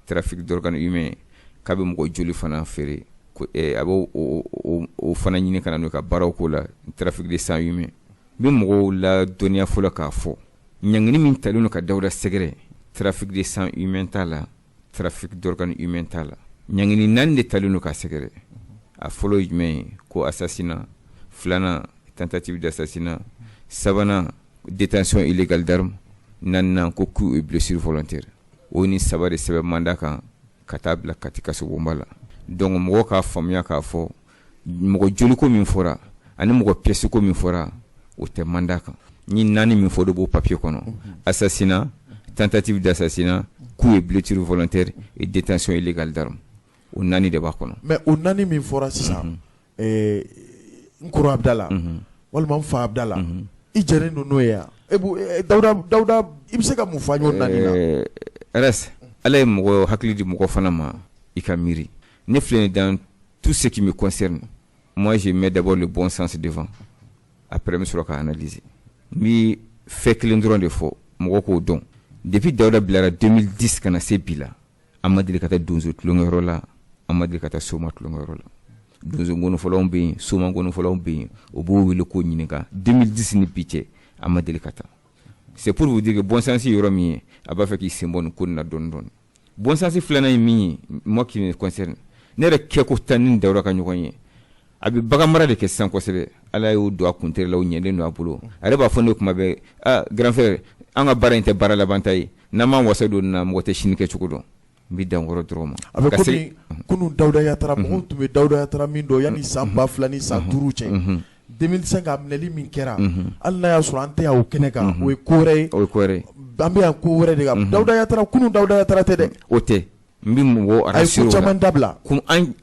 trafic d'organes humains k'a bɛ mɔgɔ joli fana feere a b'o o fana ɲini ka na n'o ka baaraw ko la trafic de sang humain bɛ mɔgɔw la dɔnniya fɔlɔ k'a fɔ ɲangini min talen no ka Dawuda sɛgɛrɛ trafic de sang humain t'a la trafic d'organes humains t'a la ɲangini 4 de talen no ka sɛgɛrɛ a fɔlɔ ye jumɛn ye ko assassinat 2 tentative d'assassinat 3 détention illégale d'armes 4 ko coup et blessure volontaire o ni 3 de sɛbɛn mandat kan ka taa bila Kati kasobonba la donc mɔgɔ k'a faamuya k'a fɔ mɔgɔ joliko min fɔra ani mɔgɔ pièce ko min fɔra o tɛ mandat kan ni 4 min fɔ de b'o papier kɔnɔ assassinat tentative d'assassinat coup et blessure volontaire et détention illégale d'armes o 4 de b'a kɔnɔ mais o 4 min fɔra sisan n kɔrɔ Abdala walima n fa Abdala i jɛnen don n'o ye yan Dawuda i bɛ se ka mun fɔ an y'o 4 na RS Ala ye mɔgɔ hakili di mɔgɔ fana ma i ka miiri ne filɛ dans tout ce qui me concerne moi je mets d'abord le bon sens devant après me sɔrɔ ka analyser n bɛ fɛn kelen dɔrɔn de fɔ mɔgɔ k'o dɔn depuis Dawuda bilara 2010 ka na se bi la an ma deli ka taa donso tulonkɛyɔrɔ la an ma deli ka taa soma tulonkɛyɔrɔ la donso ngɔnɔfɔlaw bɛ yen soma ngɔnɔfɔlaw bɛ yen o b'o wele k'o ɲininka 2010 ni bi cɛ an ma deli ka taa c'est pour vous dire que bon sens yɔrɔ min ye a b'a fɛ k'i sen bɔ nin ko nin na dɔɔni dɔɔni bon sens filanan ye min ye moi qui me concerne ne yɛrɛ kɛ ko tan ni Dawuda ka ɲɔgɔn ye a bɛ bagan mara de kɛ sisan kosɛbɛ Ala y'o don a kuntɛrɛ la o ɲɛlen don a bolo a yɛrɛ b'a fɔ ne kuma bɛɛ grand frère an ka baara in tɛ baara laban ta ye n'an m'an wasa don na mɔgɔ tɛ sini kɛ cogo dɔn n bɛ dan kɔrɔ dɔrɔn ma a bɛ komi kunun Dawuda Yatara mɔgɔw tun bɛ Dawuda Yatara min dɔn yanni san 2000 ni san 5 cɛ 2005 a minɛli min kɛra hali n'a y'a sɔrɔ an tɛ yan o kɛnɛ kan o ye ko wɛrɛ ye an bɛ yan ko wɛrɛ de kan Dawuda Yatara kunun Dawuda Yatara tɛ dɛ o tɛ n bɛ mɔgɔ arasiro la a ye ko caman dabila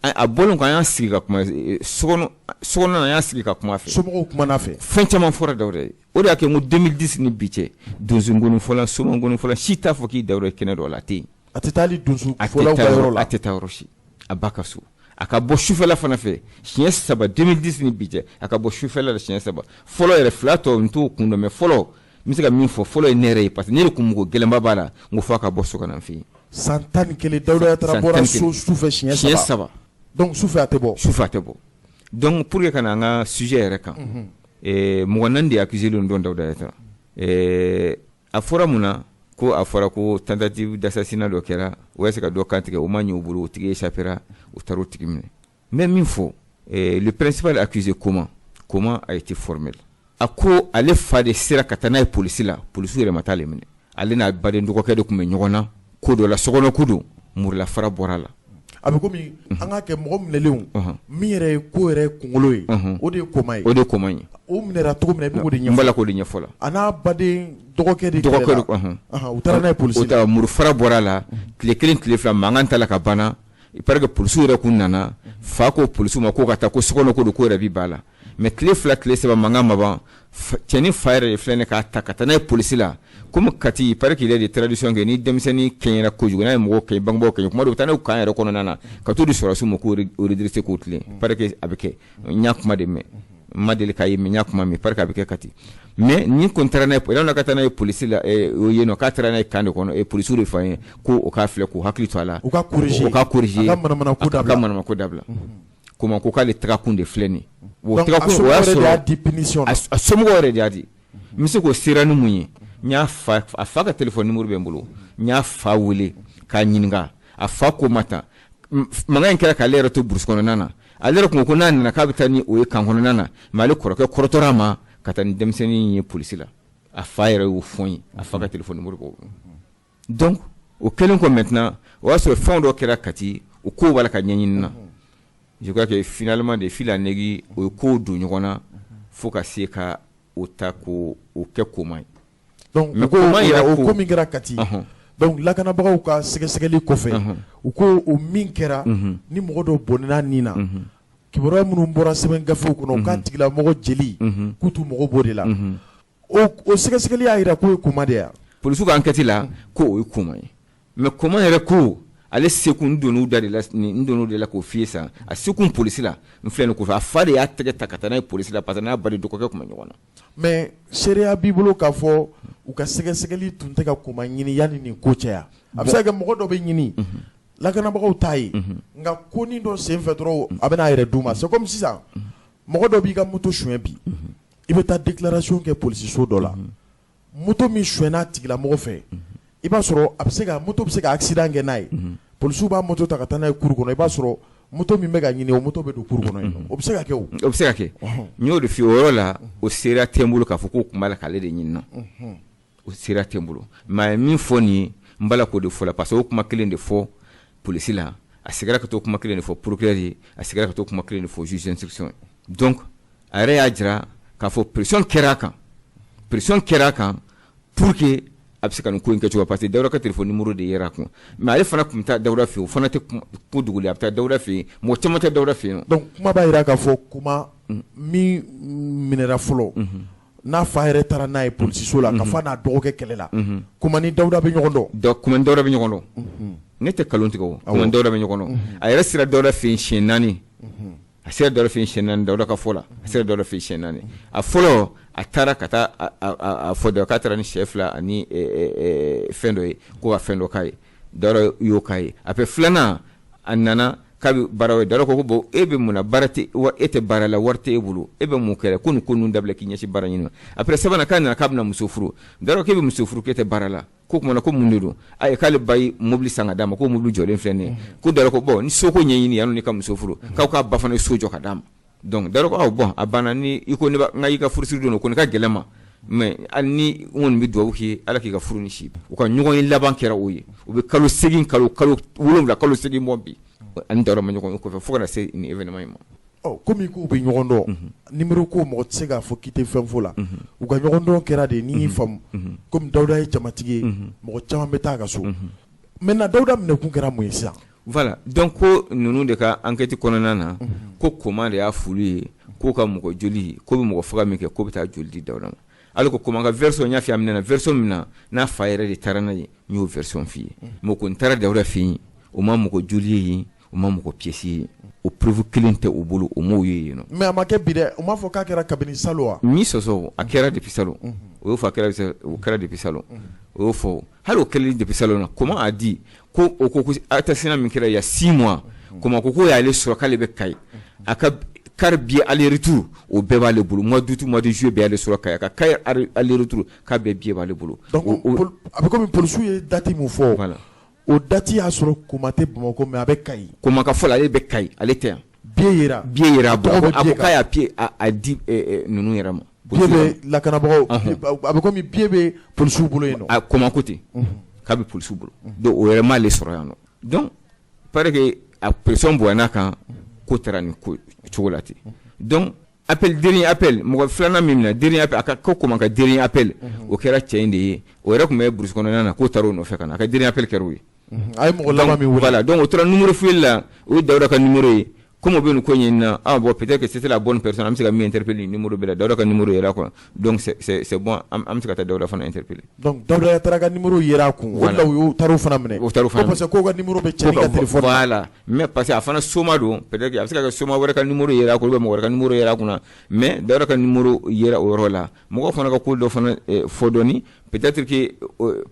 a bɔlen ko an y'an sigi ka kuma sokɔnɔ an y'an sigi ka kuma fɛ somɔgɔw kumana fɛ fɛn caman fɔra Dawuda ye o de y'a kɛ n ko 2010 ni bi cɛ donso ngoni fɔla soma ngoni fɔla si t'a fɔ k'i Dawuda ye kɛnɛ dɔ la a tɛ yen a tɛ taa hali donso fɔlaw ka yɔrɔ la a tɛ taa yɔrɔ si a ba ka so a ka bɔ sufɛla fana fɛ siɲɛ 3 2010 ni bi cɛ a ka bɔ sufɛla la siɲɛ 3 fɔlɔ yɛrɛ fila tɔ n t'o kun dɔn mais fɔlɔ n bɛ se ka min fɔ fɔlɔ ye ne yɛrɛ ye parce que ne yɛrɛ kun mɔgɔ gɛlɛnba b'a la n ko f'a ka bɔ so ka na n fɛ yen san 11 Dawuda Yatara bɔra sufɛ siɲɛ 3 donc sufɛ a tɛ bɔ donc pour que ka na an ka sujet yɛrɛ kan mɔgɔ 4 de accusé len don Dawuda Yatara a fɔra mun na ko a fɔra ko tentative d'assassinat dɔ kɛra o y'a se ka dɔ kantigɛ o ma ɲɛ u bolo o tigi échappera o taara o tigi minɛ mais min fɔ le principal accusé comment a été formel a ko ale fa de sera ka taa n'a ye polisi la polisiw yɛrɛ ma taa ale minɛ ale n'a baden dɔgɔkɛ de tun bɛ ɲɔgɔn na ko dɔ la sokɔnɔ ko don murula fara bɔra la a bɛ komi an ka kɛ mɔgɔ minɛlenw min yɛrɛ ye ko yɛrɛ kunkolo ye o de ye koma ye o minɛra cogo min na i bɛ k'o de ɲɛfɔ n bala k'o de ɲɛfɔ la a n'a baden dɔgɔkɛ de u taara n'a ye polisi la o taara muru fara bɔra la tile 1 tile 2 mankan ta la ka banna il paraît que polisiw yɛrɛ kun nana fa ko polisiw ma ko ka taa ko sokɔnɔ ko don ko yɛrɛ bi b'a la mais tile 2 tile 3 mankan ma ban cɛni fa yɛrɛ de filɛ ne k'a ta ka taa n'a ye polisi la comme Kati il paraît qu'il y a des traditions que ni denmisɛnnin kɛɲɛra kojugu n'a ye mɔgɔw kɛɲɛ bangebaaw kɛɲɛ kuma dɔ u bɛ taa n'u kan yɛrɛ kɔnɔna na ka t'o di sɔrɔsiw ma k'o redresser k'o tilen il paraît que a bɛ kɛ n y'a kuma de mɛn n ma deli k'a ye mais n y'a kuma mɛn il paraît que a bɛ kɛ Kati mais ni kun taara n'a ye yanni ka taa n'a ye polisi la o ye nɔ k'a taara n'a ye kan de kɔnɔ polisiw de fɔ an ye ko o k'a filɛ k'u hakili to a la u ka corriger a ka manamana ko dabila comment ko k'ale tagakun de filɛ nin ye o tagakun o y'a sɔrɔ a somɔgɔw yɛrɛ de y'a di n bɛ se k'o sera ni mun ye n y'a fa a fa ka téléphone numéro bɛ n bolo n y'a fa wele k'a ɲininka a fa ko ma tan mankan in kɛra k'ale yɛrɛ to burusi kɔnɔna na ale yɛrɛ kun ko n'a nana k'a bɛ taa ni o ye kan kɔnɔna na mais ale kɔrɔkɛ kɔrɔtɔra a ma ka taa ni denmisɛnnin ye polisi la a fa yɛrɛ y'o fɔ n ye a fa ka téléphone numéro b'o donc o kɛlen kɔ maintenant o y'a sɔrɔ fɛn dɔ kɛra Kati o kow b'a la ka ɲɛɲini na je crois que finalement de fil à aiguille o ye kow don ɲɔgɔn na fo ka se ka o ta ko o kɛ koma ye donc o ko min kɛra Kati donc lakanabagaw ka sɛgɛsɛgɛli kɔfɛ u ko o min kɛra ni mɔgɔ dɔ bɔnɛna nin na kibaruya minnu bɔra sɛbɛn gafew kɔnɔ k'a tigila mɔgɔ jeli k'u t'u mɔgɔ b'o de la o sɛgɛsɛgɛli y'a jira k'o ye koma de ya polisiw ka enquête la ko o ye koma ye mais koma yɛrɛ ko ale sekun n donn'u de la k'o f'i ye san a sekun polisi la n filɛ nin kɔfɛ a fa de y'a tɛgɛ ta ka taa n'a ye polisi la parce que n'a ba de dɔgɔkɛ tun bɛ ɲɔgɔn na mais seereya b'i bolo k'a fɔ u ka sɛgɛsɛgɛli tun tɛ ka koma ɲini yanni nin ko cɛya a bɛ se ka kɛ mɔgɔ dɔ bɛ ɲini lakanabagaw t'a ye nka ko nin dɔ sen fɛ dɔrɔn a bɛ n'a yɛrɛ d'u ma c'est comme sisan mɔgɔ dɔ b'i ka moto suɲɛ bi i bɛ taa déclaration kɛ polisiso dɔ la moto min suɲɛna tigilamɔgɔ fɛ i b'a sɔrɔ a bɛ se ka moto bɛ se ka accident kɛ n'a ye polisiw b'a moto ta ka taa n'a ye cour kɔnɔ i b'a sɔrɔ moto min bɛ ka ɲini o moto bɛ don cour kɔnɔ yen o bɛ se ka kɛ o bɛ se ka kɛ n y'o de f'i ye o yɔrɔ la o seereya tɛ n bolo k'a fɔ k'o kun b'a la k'ale de ɲinina o seereya tɛ n bolo mais a ye min fɔ nin ye n b'a la k'o de fɔ la parce que o kuma kelen de fɔ polisi la a seginna ka t'o kuma kelen de fɔ procureur ye a seginna ka t'o kuma kelen de fɔ juge d'instruction donc a yɛrɛ y'a jira k'a fɔ pression kɛra a kan pour que a bɛ se ka nin ko in kɛ cogo parce que Dawuda ka téléphone numéro de yera kun mais ale fana tun bɛ taa Dawuda fɛ yen o fana tɛ ko dogolen a bɛ taa Dawuda fɛ yen mɔgɔ caman tɛ Dawuda fɛ yen donc kuma b'a jira k'a fɔ kuma min minɛra fɔlɔ n'a fa yɛrɛ taara n'a ye polisiso la ka fa n'a dɔgɔkɛ kɛlɛ la kuma ni Dawuda bɛ ɲɔgɔn dɔn kuma ni Dawuda bɛ ɲɔgɔn dɔn ne tɛ kalon tigɛ o kuma ni Dawuda bɛ ɲɔgɔn dɔn a yɛrɛ sera Dawuda fɛ yen siɲɛ 4 a sera Dawuda fɛ yen siɲɛ 4 Dawuda ka fɔ la a sera Dawuda fɛ yen siɲɛ 4 a fɔlɔ a taara ka taa a fɔ Dawuda k'a taara ni sɛ 2 ani fɛn dɔ ye ko ka fɛn dɔ k'a ye Dawuda y'o k'a ye après filanan a nana k'a bɛ baara wɛrɛ dara ko bon e bɛ mun na baara tɛ wa e tɛ baara la wari tɛ e bolo e bɛ mun kɛra ko nin ko ninnu dabila k'i ɲɛsin baara ɲini ma après sabanan k'a nana k'a bɛna muso furu dara k'e bɛ muso furu k'e tɛ baara la ko kumana ko mun de don ayi k'ale ba ye mobili san ka d'a ma ko mobili jɔlen filɛ nin ye ko dara ko bon ni soko ɲɛɲini yanni ne ka muso furu k'aw k'a ba fana ye so jɔ ka d'a ma donc dara ko bon a banna ni i ko ne ba n ka i ka furusiri don ko ne ka gɛlɛn ma mais hali ni n kɔni bɛ dugawu k'i ye ala k'i ka furu ni si u ka ɲɔgɔn ye laban kɛra o ye u bɛ kalo 8 kalo 7 kalo 8 bɔ bi ani dara ma ɲɔgɔn ye kɔfɛ fo ka na se nin événement in ma komi k'u bɛ ɲɔgɔn dɔn numéro ko mɔgɔ tɛ se k'a fɔ k'i tɛ fɛn fɔ la u ka ɲɔgɔn dɔn kɛra de n'i y'i faamu komi Dawuda ye jamatigi ye mɔgɔ caman bɛ taa a ka so maintenant Dawuda minɛkun kɛra mun ye sisan voilà donc ko ninnu de ka enquête kɔnɔna na ko Koma de y'a f'ulu ye k'o ka mɔgɔ joli ko bɛ mɔgɔ faga min kɛ k'o bɛ taa joli di Dawuda ma alors que Koma ka version n y'a f'i ye version min na n'a fa yɛrɛ de taara n'a ye n y'o version f'i ye mais ko n taara Dawuda fɛ yen o ma mɔgɔ joli ye o ma mɔgɔ pièce ye o preuve kelen tɛ o bolo o m'o ye yen nɔ mais a ma kɛ bi dɛ o m'a fɔ k'a kɛra kabini salon wa mi sɔsɔ a kɛra depuis salon o y'o fɔ a kɛra depuis salon o y'o fɔ hali o kɛlen depuis salon na Koma a dit ko o ko assassinat min kɛra il y a 6 mois Koma ko y'ale sɔrɔ k'ale bɛ Kayi a ka car billet aller retour o bɛɛ b'ale bolo mois d'août mois de juillet bɛɛ y'ale sɔrɔ Kayi a ka Kayi aller retour k'a bɛɛ billet b'ale bolo donc a bɛ komi polisiw ye date min fɔ voilà o date y'a sɔrɔ Koma tɛ Bamakɔ mais a bɛ Kayi Koma ka fɔ la ale bɛ Kayi ale tɛ yan billet yera a ko k'a y'a pied a di ninnu yɛrɛ ma billet bɛ lakanabagaw a bɛ komi billet bɛ polisiw bolo yen nɔ a Koma ko ten k'a bɛ polisiw bolo donc o yɛrɛ m'ale sɔrɔ yan nɔ donc paraît que a pression bonyana kan ko taara nin ko cogo la ten donc dernier appel mɔgɔ filanan min minɛ dernier appel a ka ko Koma ka dernier appel o kɛra cɛ in de ye o yɛrɛ tun bɛ brousse kɔnɔna na k'o taara o nɔfɛ ka na a ka dernier appel kɛra o ye a ye mɔgɔ laban min wele voilà donc o tora numéro fuyeli la o ye Dawuda ka numéro ye comme o bɛ nin ko ɲɛɲini na bon peut-être que c'était la bonne personne an bɛ se ka min interpeller numéro bɛɛ la Dawuda ka numéro yera quoi donc c'est bon an bɛ se ka taa Dawuda fana interpeller donc Dawuda taara ka numéro yera a kun o la u taara o fana minɛ parce que k'o ka numéro bɛ cɛnni ka téléphone voilà mais parce que a fana soma don peut-être que a bɛ se ka kɛ soma wɛrɛ ka numéro yera a kun ou bien mɔgɔ wɛrɛ ka numéro yera a kun na mais Dawuda ka numéro yera o yɔrɔ la mɔgɔw fana ka ko dɔ fana fɔ dɔɔni peut-être que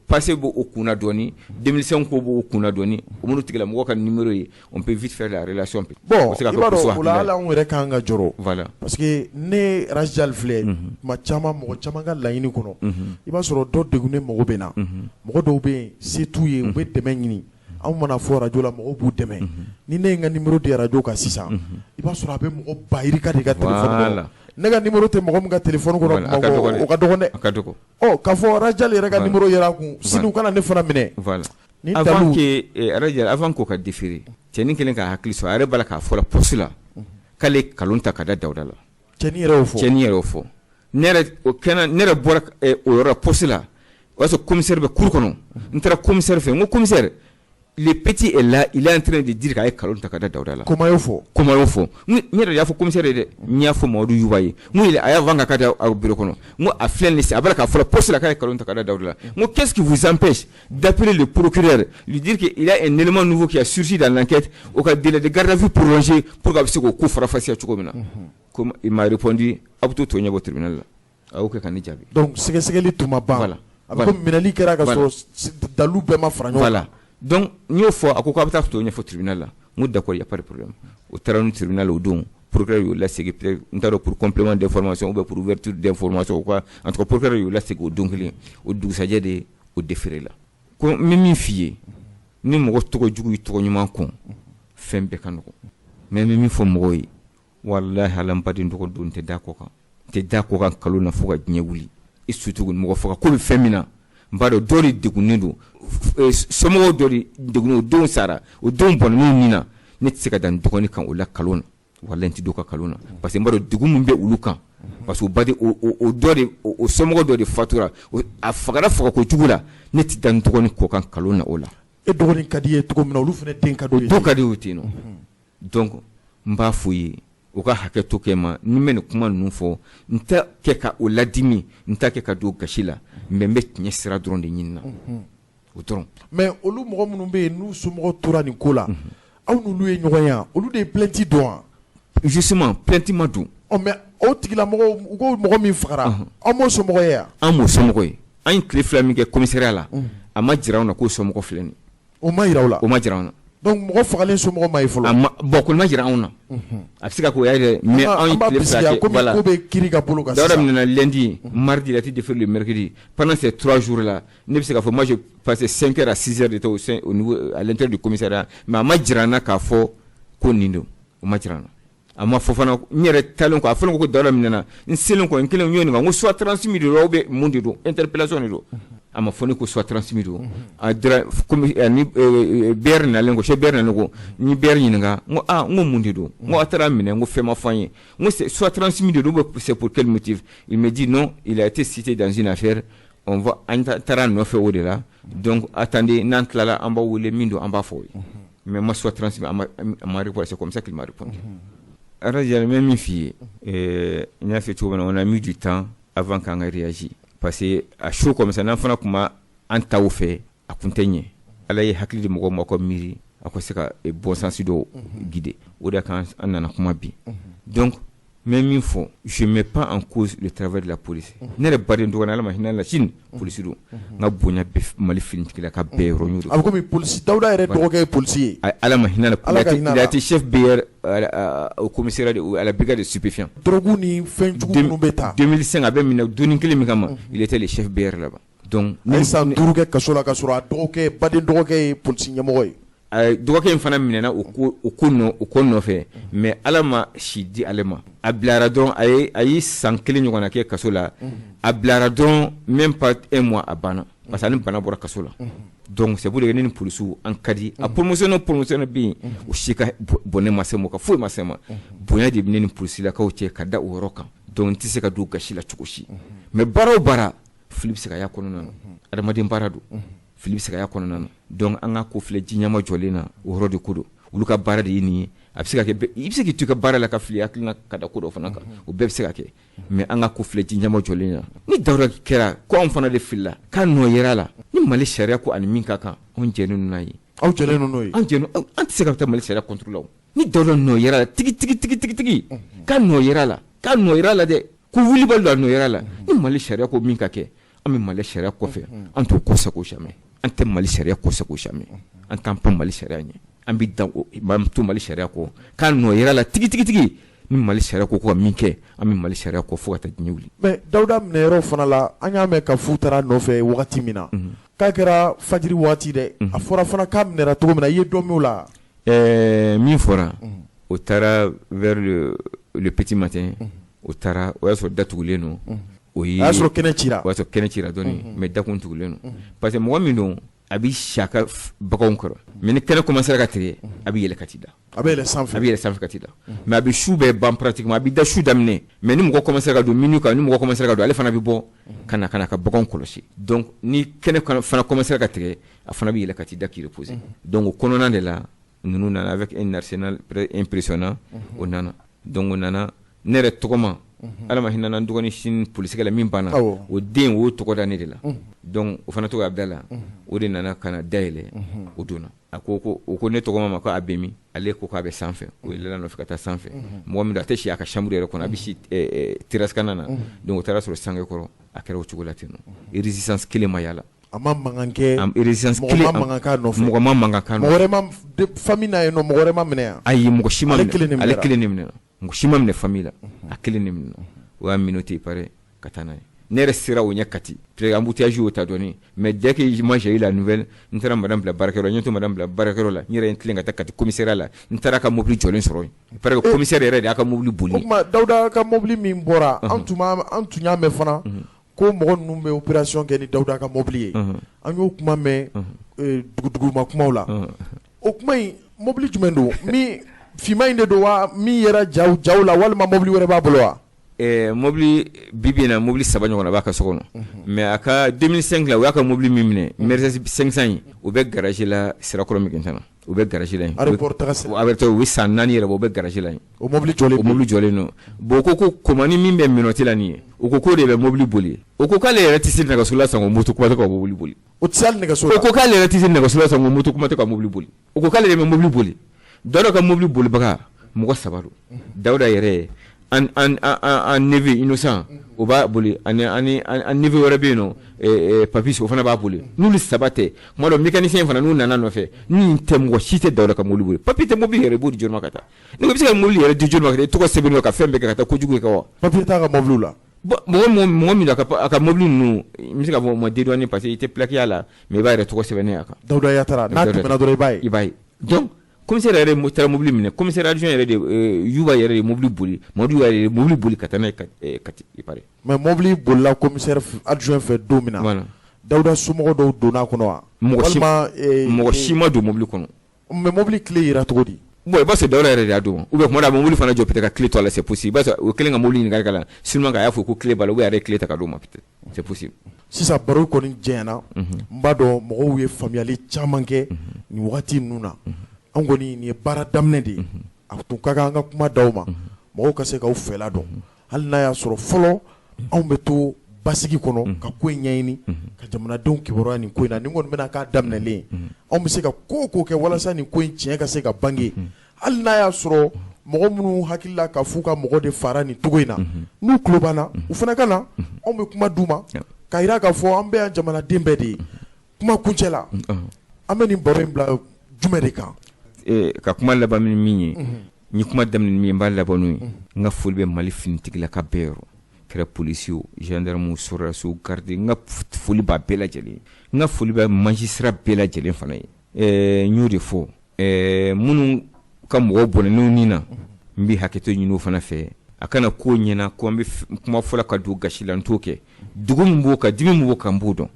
passé b'o kunna dɔɔni 2005 ko b'o kunna dɔɔni o minnu tigila mɔgɔ ka numéro ye on peut vite faire la relation bon i b'a dɔn o la hali anw yɛrɛ kan ka jɔrɔ voilà parce que ne Rajal filɛ tuma caman mɔgɔ caman ka laɲini kɔnɔ i b'a sɔrɔ dɔ degunnen mago bɛ na mɔgɔ dɔw bɛ yen se t'u ye u bɛ dɛmɛ ɲini anw mana fɔ radio la mɔgɔw b'u dɛmɛ ni ne ye n ka numéro di radio kan sisan i b'a sɔrɔ a bɛ mɔgɔ bayirika de ka téléphone kɔnɔ ne ka numéro tɛ mɔgɔ min ka téléphone kɔnɔ o ka dɔgɔn dɛ k'a fɔ Rajal yɛrɛ ka numéro yera a kun sini u kana ne fana minɛ voilà avant que Rajal avant k'o ka déférer cɛnin kelen ka hakili sɔrɔ a yɛrɛ b'a la k'a fɔ la poste la k'ale kalon ta ka da Dawuda la cɛnin yɛrɛ y'o fɔ ne yɛrɛ bɔra o yɔrɔ la poste la o y'a sɔrɔ commissaire bɛ cour kɔnɔ n taara commissaire fɛ n ko commissaire le petit est là il est en train de dire k'a ye kalon ta ka da Dawuda la Koma y'o fɔ n yɛrɛ y'a fɔ commissaire ye dɛ n y'a fɔ Mamadu Yuba ye n ko a y'a van ka taa a bureau kɔnɔ n ko a filɛ nin a b'a la k'a fɔ la poste la k'a ye kalon ta ka da Dawuda la n ko qu'est-ce qui vous empêche d'appeler le procureur lui dire qu'il y a un élément nouveau qui a surgi dans l'enquête au cas délai de garde à vue prolongé pour k'a bɛ se k'o ko farafasiya cogo min na comme il m'a répondu a bɛ to tɔ ɲɛbɔ tribunal la a y'o kɛ ka ne jaabi donc sɛgɛsɛgɛli tun ma ban a bɛ komi minɛli kɛra ka sɔrɔ dalu bɛɛ ma fara ɲɔgɔn kan donc n y'o fɔ a ko k'a bɛ taa tɔ ɲɛfɔ tribunal la n ko d'accord y a pas de problème o taara ni tribunal o don procureur y'o lasegin peut-être n t'a dɔn pour complément d'information ou bien pour ouverture d'information ou quoi en tout cas procureur y'o lasegin o don kelen o dugusajɛ de o déféré la ko n bɛ min f'i ye ni mɔgɔ tɔgɔ jugu y'i tɔgɔ ɲuman kɔn fɛn bɛɛ ka nɔgɔn mais n bɛ min fɔ mɔgɔw ye walahi ala n baden tɔgɔ don n tɛ da kɔ kan n tɛ da kɔ kan kalo na fo ka diɲɛ wuli i sutugu mɔgɔ faga ko bɛ fɛn min na n b'a dɔn dɔ de degunnen don somɔgɔw dɔ de degunnen o denw sara o denw bɔnna min na ne tɛ se ka da n dɔgɔnin kan o la kalon na walahi n tɛ don ka kalon na parce que n b'a dɔn degun min bɛ olu kan parce que o dɔ de o somɔgɔ dɔ de fatura a fagara faga kojugu la ne tɛ da n dɔgɔnin kɔ kan kalon na o la e dɔgɔnin ka di ye cogo min na olu fana den ka di o don ka di o ten nɔ donc n b'a fɔ ye o ka hakɛ to kɛ ma ni n bɛ nin kuma ninnu fɔ n tɛ kɛ ka o ladimi n tɛ kɛ ka don gasi la mais n bɛ tiɲɛ sira dɔrɔn de ɲini na o dɔrɔn mais olu mɔgɔ minnu bɛ yen n'u somɔgɔw tora nin ko la aw n'olu ye ɲɔgɔn ye olu de ye plainte dɔn wa justement plainte ma don mais o tigilamɔgɔw u ko mɔgɔ min fagara aw m'o somɔgɔ ye an m'o somɔgɔ ye an ye tile 2 min kɛ commissariat la a ma jira an na k'o somɔgɔ filɛ nin o ma jira aw la o ma jira an na donc mɔgɔ fagalen somɔgɔ ma ye fɔlɔ bon ko ma jira anw na a bɛ se ka ko yɛrɛ mais anw tile fila kɛ voilà ko bɛ kiri ka bolo kan Daouda minɛna lundi mardi la ti défait le mercredi pendant ces 3 jours là ne bɛ se ka fɔ moi je passé 5 heures à 6 heures de temps au niveau à l'intérieur du commissariat mais a ma jira n na k'a fɔ ko nin don o ma jira n na a ma fɔ fana n yɛrɛ talen ko a fɔlen ko Daouda minɛna n selen kɔ n kelen n y'o ɲininka n ko soit 36 000 € ou bien mun de don interpellation de don a ma fɔ ne ko soit 36 000 €. A dira comme ni BR nalen ko chez BR nalen ko ni BR ɲininka n ko n ko mun de don n ko a taara minɛ n ko fɛn ma fɔ an ye n ko soit 36 000 € c'est pour quel motif il me dit non il a été cité dans une affaire on va an taara nɔfɛ o de la donc attendez n'an tilala an b'a wele min don an b'a fɔ mais moi soit 36 000 a m'a répondu c'est comme ça qu'il m'a répondu. Arajal même min f'i ye n y'a fɛ cogo min na on a mis du temps avant qu'an ka réagir parce que a chaud comme ça n'an fana kuma an taw fɛ a kun tɛ ɲɛ ala ye hakili di mɔgɔw ma ko miiri a ko se ka bon sens dɔ guider o de kan an nana kuma bi donc même min fɔ je mets pas en cause le travail de la police ne yɛrɛ baden dɔgɔnin ala ma hinɛ la sini police don n ka bonya bɛ mali finitigi la ka bɛɛ yɔrɔ ɲu a bɛ komi police Daouda yɛrɛ dɔgɔkɛ ye police ye ala ma hinɛ la il a été chef BR au commissariat à la brigade de stupéfiants drogue ni fɛn jugu minnu bɛ ta 2005 a bɛ minɛ doni kelen min kama il était le chef BR là-bas donc a ye san 5 kɛ kaso la ka sɔrɔ a dɔgɔkɛ baden dɔgɔkɛ ye police ɲɛmɔgɔ ye dɔgɔkɛ in fana minɛna o ko nɔfɛ mais ala ma si di ale ma a bilara dɔrɔn a ye san 1 ɲɔgɔnna kɛ kaso la a bilara dɔrɔn même pas 1 mois a banna parce que ani bana bɔra kaso la donc c'est pour dire que ne ni policiers an ka di a promotion bɛ yen o si ka bɔnɛ ma se ma ka foyi ma se ma bonya de bɛ ne ni polisilakaw cɛ ka da o yɔrɔ kan donc n tɛ se ka don gasi la cogo si mais baara o baara fili bɛ se ka y'a kɔnɔna na adamaden baara don fili bɛ se ka y'a kɔnɔna na donc an ka ko filɛ ji ɲɛma jɔlen na o yɔrɔ de ko don olu ka baara de ye nin ye a bɛ se ka kɛ i bɛ se k'i to i ka baara la ka fili hakilina ka da ko dɔ fana kan o bɛɛ bɛ se ka kɛ mais an ka ko filɛ ji ɲɛma jɔlen na ni Daouda kɛra ko anw fana de filila k'a nɔ yera la ni Mali sariya ko ani min ka kan anw jɛnnen n'o ye aw jɛnnen n'o ye an tɛ se ka taa Mali sariya contre la ni Daouda nɔ yera la tigi k'a nɔ yera la dɛ ko wulibali don a nɔ yera la ni Mali sariya ko min ka kɛ an bɛ Mali sariya kɔfɛ an t'o ko sago jamais an tɛ Mali sariya ko sago jamais an t'an pan Mali sariya ɲɛ an bɛ dan o to Mali sariya kɔ k'a nɔ yera la tigi ni Mali sariya ko ka min kɛ an bɛ Mali sariya kɔ fo ka taa diɲɛ wuli. mais Daouda minɛyɔrɔ fana la an y'a mɛn ka fu taara nɔfɛ wagati min na k'a kɛra fajiri waati dɛ a fɔra fana k'a minɛra cogo min na i ye dɔ min o la. min fɔra o taara vers le petit matin o taara o y'a sɔrɔ datugulen don o y'a sɔrɔ kɛnɛ cira o y'a sɔrɔ kɛnɛ cira dɔɔni mais dakun tugulen don parce que mɔgɔ min don a bɛ si a ka baganw kɔrɔ mais ni kɛnɛ commencera ka tigɛ a bɛ yɛlɛ ka t'i da a bɛ yɛlɛ sanfɛ ka t'i da mais a bɛ su bɛɛ ban pratiquement a bɛ da su daminɛ mais ni mɔgɔ commencera ka don minute kan ni mɔgɔ commencera ka don ale fana bɛ bɔ ka na ka baganw kɔlɔsi donc ni kɛnɛ fana commencera ka tigɛ a fana bɛ yɛlɛ ka t'i da k'i reposer donc o kɔnɔna de la ninnu nana avec un arsenal impressionnant o nana donc o nana ne yɛrɛ tɔgɔma ala ma hinɛ n dɔgɔnin sini polisikɛ la min banna o den o tɔgɔ da ne de la donc o fana tɔgɔ Abdala o de nana ka na dayɛlɛ o donna a ko ne tɔgɔma ma ko a bɛ min ale ko k'a bɛ sanfɛ o yɛlɛla nɔfɛ ka taa sanfɛ mɔgɔ min don a tɛ si a ka chambre yɛrɛ kɔnɔ a bɛ si terrasse kana na donc o taara sɔrɔ sange kɔrɔ a kɛra o cogo la ten nɔ résistance kelen ma y'a la a ma mankan kɛ résistance kelen mɔgɔ ma mankan k'a nɔfɛ mɔgɔ ma mankan k'a nɔfɛ mɔgɔ wɛrɛ ma famille na yen nɔ mɔgɔ wɛrɛ ma minɛ yan ayi mɔgɔ si ma minɛ ale minɛra. kelen de minɛna mɔgɔ si ma minɛ famille la a kelen de minɛna o y'a minɛ ten pare ka taa n'a ye ne yɛrɛ sera o ɲɛ kati peut-être embouteillage y'o ta dɔɔni mais dès que moi j'ai eu la nouvelle n taara madame bila baarakɛyɔrɔ la n ye to madame bila baarakɛyɔrɔ la n yɛrɛ ye n tilen ka taa kati commissariat la n taara a ka mobili jɔlen sɔrɔ yen il paraît que commissaire yɛrɛ de y'a ka mobili boli o tuma Daouda ka mobili min bɔra an tun y'a mɛn fana ko mɔgɔ ninnu bɛ opération kɛ ni Daouda ka mobili ye an y'o kuma mɛn duguma kumaw la o kuma in mobili jumɛn don min finman in de don wa min yɛrɛ jaw la walima mobili wɛrɛ b'a bolo wa. mobili bibi na mobili 3 ɲɔgɔn na b'a ka so kɔnɔ mais a ka 2005 la o y'a ka mobili min minɛ Mercedes 500 in o bɛ garage la Sirakɔrɔ Mɛgɛntana o bɛ garage la yen aéroport taga sira o bɛ san 4 yɛrɛ bɔ o bɛ garage la yen o mobili jɔlen don bon o ko komani min bɛ minɔti la nin ye o ko de bɛ mobili boli o ko k'ale yɛrɛ tɛ se nɛgɛso la san ko moto kuma tɛ ka mobili boli o tɛ se hali nɛgɛso la o ko k'ale yɛrɛ tɛ se nɛgɛso la san ko moto kuma tɛ ka mobili boli o ko k'ale de bɛ mobili boli dɔ ka mobili bolibaga mɔgɔ 3 don Daouda yɛrɛ an neveu innocent o b'a boli ani neveu wɛrɛ bɛ yen nɔ papis o fana b'a boli n'olu saba tɛ kuma dɔ mécanicien fana n'u nana nɔfɛ ni tɛ mɔgɔ si tɛ Dawuda ka mobili boli papier tɛ mobili yɛrɛ i b'o di jɔn ma ka taa ne ko i bɛ se ka mobili yɛrɛ di jɔn ma ka taa i tɔgɔ sɛbɛn dɔ ka fɛn bɛɛ kɛ ka taa kojugu kɛ wa papier t'a ka mobile la mɔgɔ min a ka mobili ninnu n bɛ se ka fɔ ma dédouaner parce que i tɛ plaqué a la mais i b'a yɛrɛ tɔgɔ sɛbɛnnen a kan Dawuda Yatara n'a tɛmɛna dɔrɔn i b'a ye donc commissaire yɛrɛ taara mobili minɛ commissaire adjoint yɛrɛ de Yuba yɛrɛ de mobili boli Mamadu yɛrɛ de mobili boli ka taa n'a ye Kati i pare mais mobili bolila commissaire adjoint fɛ don min na Dawuda somɔgɔ dɔw donn'a kɔnɔ wa mɔgɔ si ma don mobili kɔnɔ mais mobili clé yera cogo di bon i b'a sɔrɔ Dawuda yɛrɛ de y'a don ou bien kuma dɔ mobili fana jɔ peut-être ka clé to a la c'est possible i b'a sɔrɔ o kelen ka mobili ɲininkali k'a la sinon a y'a fɔ ko clé b'a la ou bien a yɛrɛ clé ta ka d'o ma peut-être c'est possible sisan baro kɔni jɛnyana n b'a dɔn mɔgɔw ye faamuyali caman kɛ nin wagati ninnu na an kɔni nin ye baara daminɛ de ye a tun ka kan an ka kuma d'aw ma mɔgɔw ka se k'aw fɛla dɔn hali n'a y'a sɔrɔ fɔlɔ anw bɛ to basigi kɔnɔ ka ko in ɲɛɲini ka jamanadenw kibaruya nin ko in na nin kɔni bɛna k'a daminɛlen anw bɛ se ka ko o ko kɛ walasa nin ko in tiɲɛ ka se ka bange hali n'a y'a sɔrɔ mɔgɔ minnu hakili la ka f'u ka mɔgɔ de fara nin cogo in na n'u tulo b'an na u fana ka na anw bɛ kuma d'u ma ka yira k'a fɔ an bɛ yan jamanaden bɛɛ de ye kuma kuncɛ la an bɛ nin baro in bila jumɛn de kan ka kuma laban min ye ni kuma daminɛ min ye n b'a laban n'o ye n ka foli bɛ Mali finitigilaka bɛɛ yɔrɔ kɛra policiers gendarmes sɔrɔdasiw garde n ka foli b'a bɛɛ lajɛlen n ka foli bɛ magistrat bɛɛ lajɛlen fana ye n y'o de fɔ minnu ka mɔgɔw bɔnnenw ni na n bɛ hakɛto ɲini o fana fɛ a kana ko ɲɛna ko an bɛ kuma fɔla ka don gasi la n t'o kɛ dugu min b'o kan dimi min b'o kan n b'o dɔn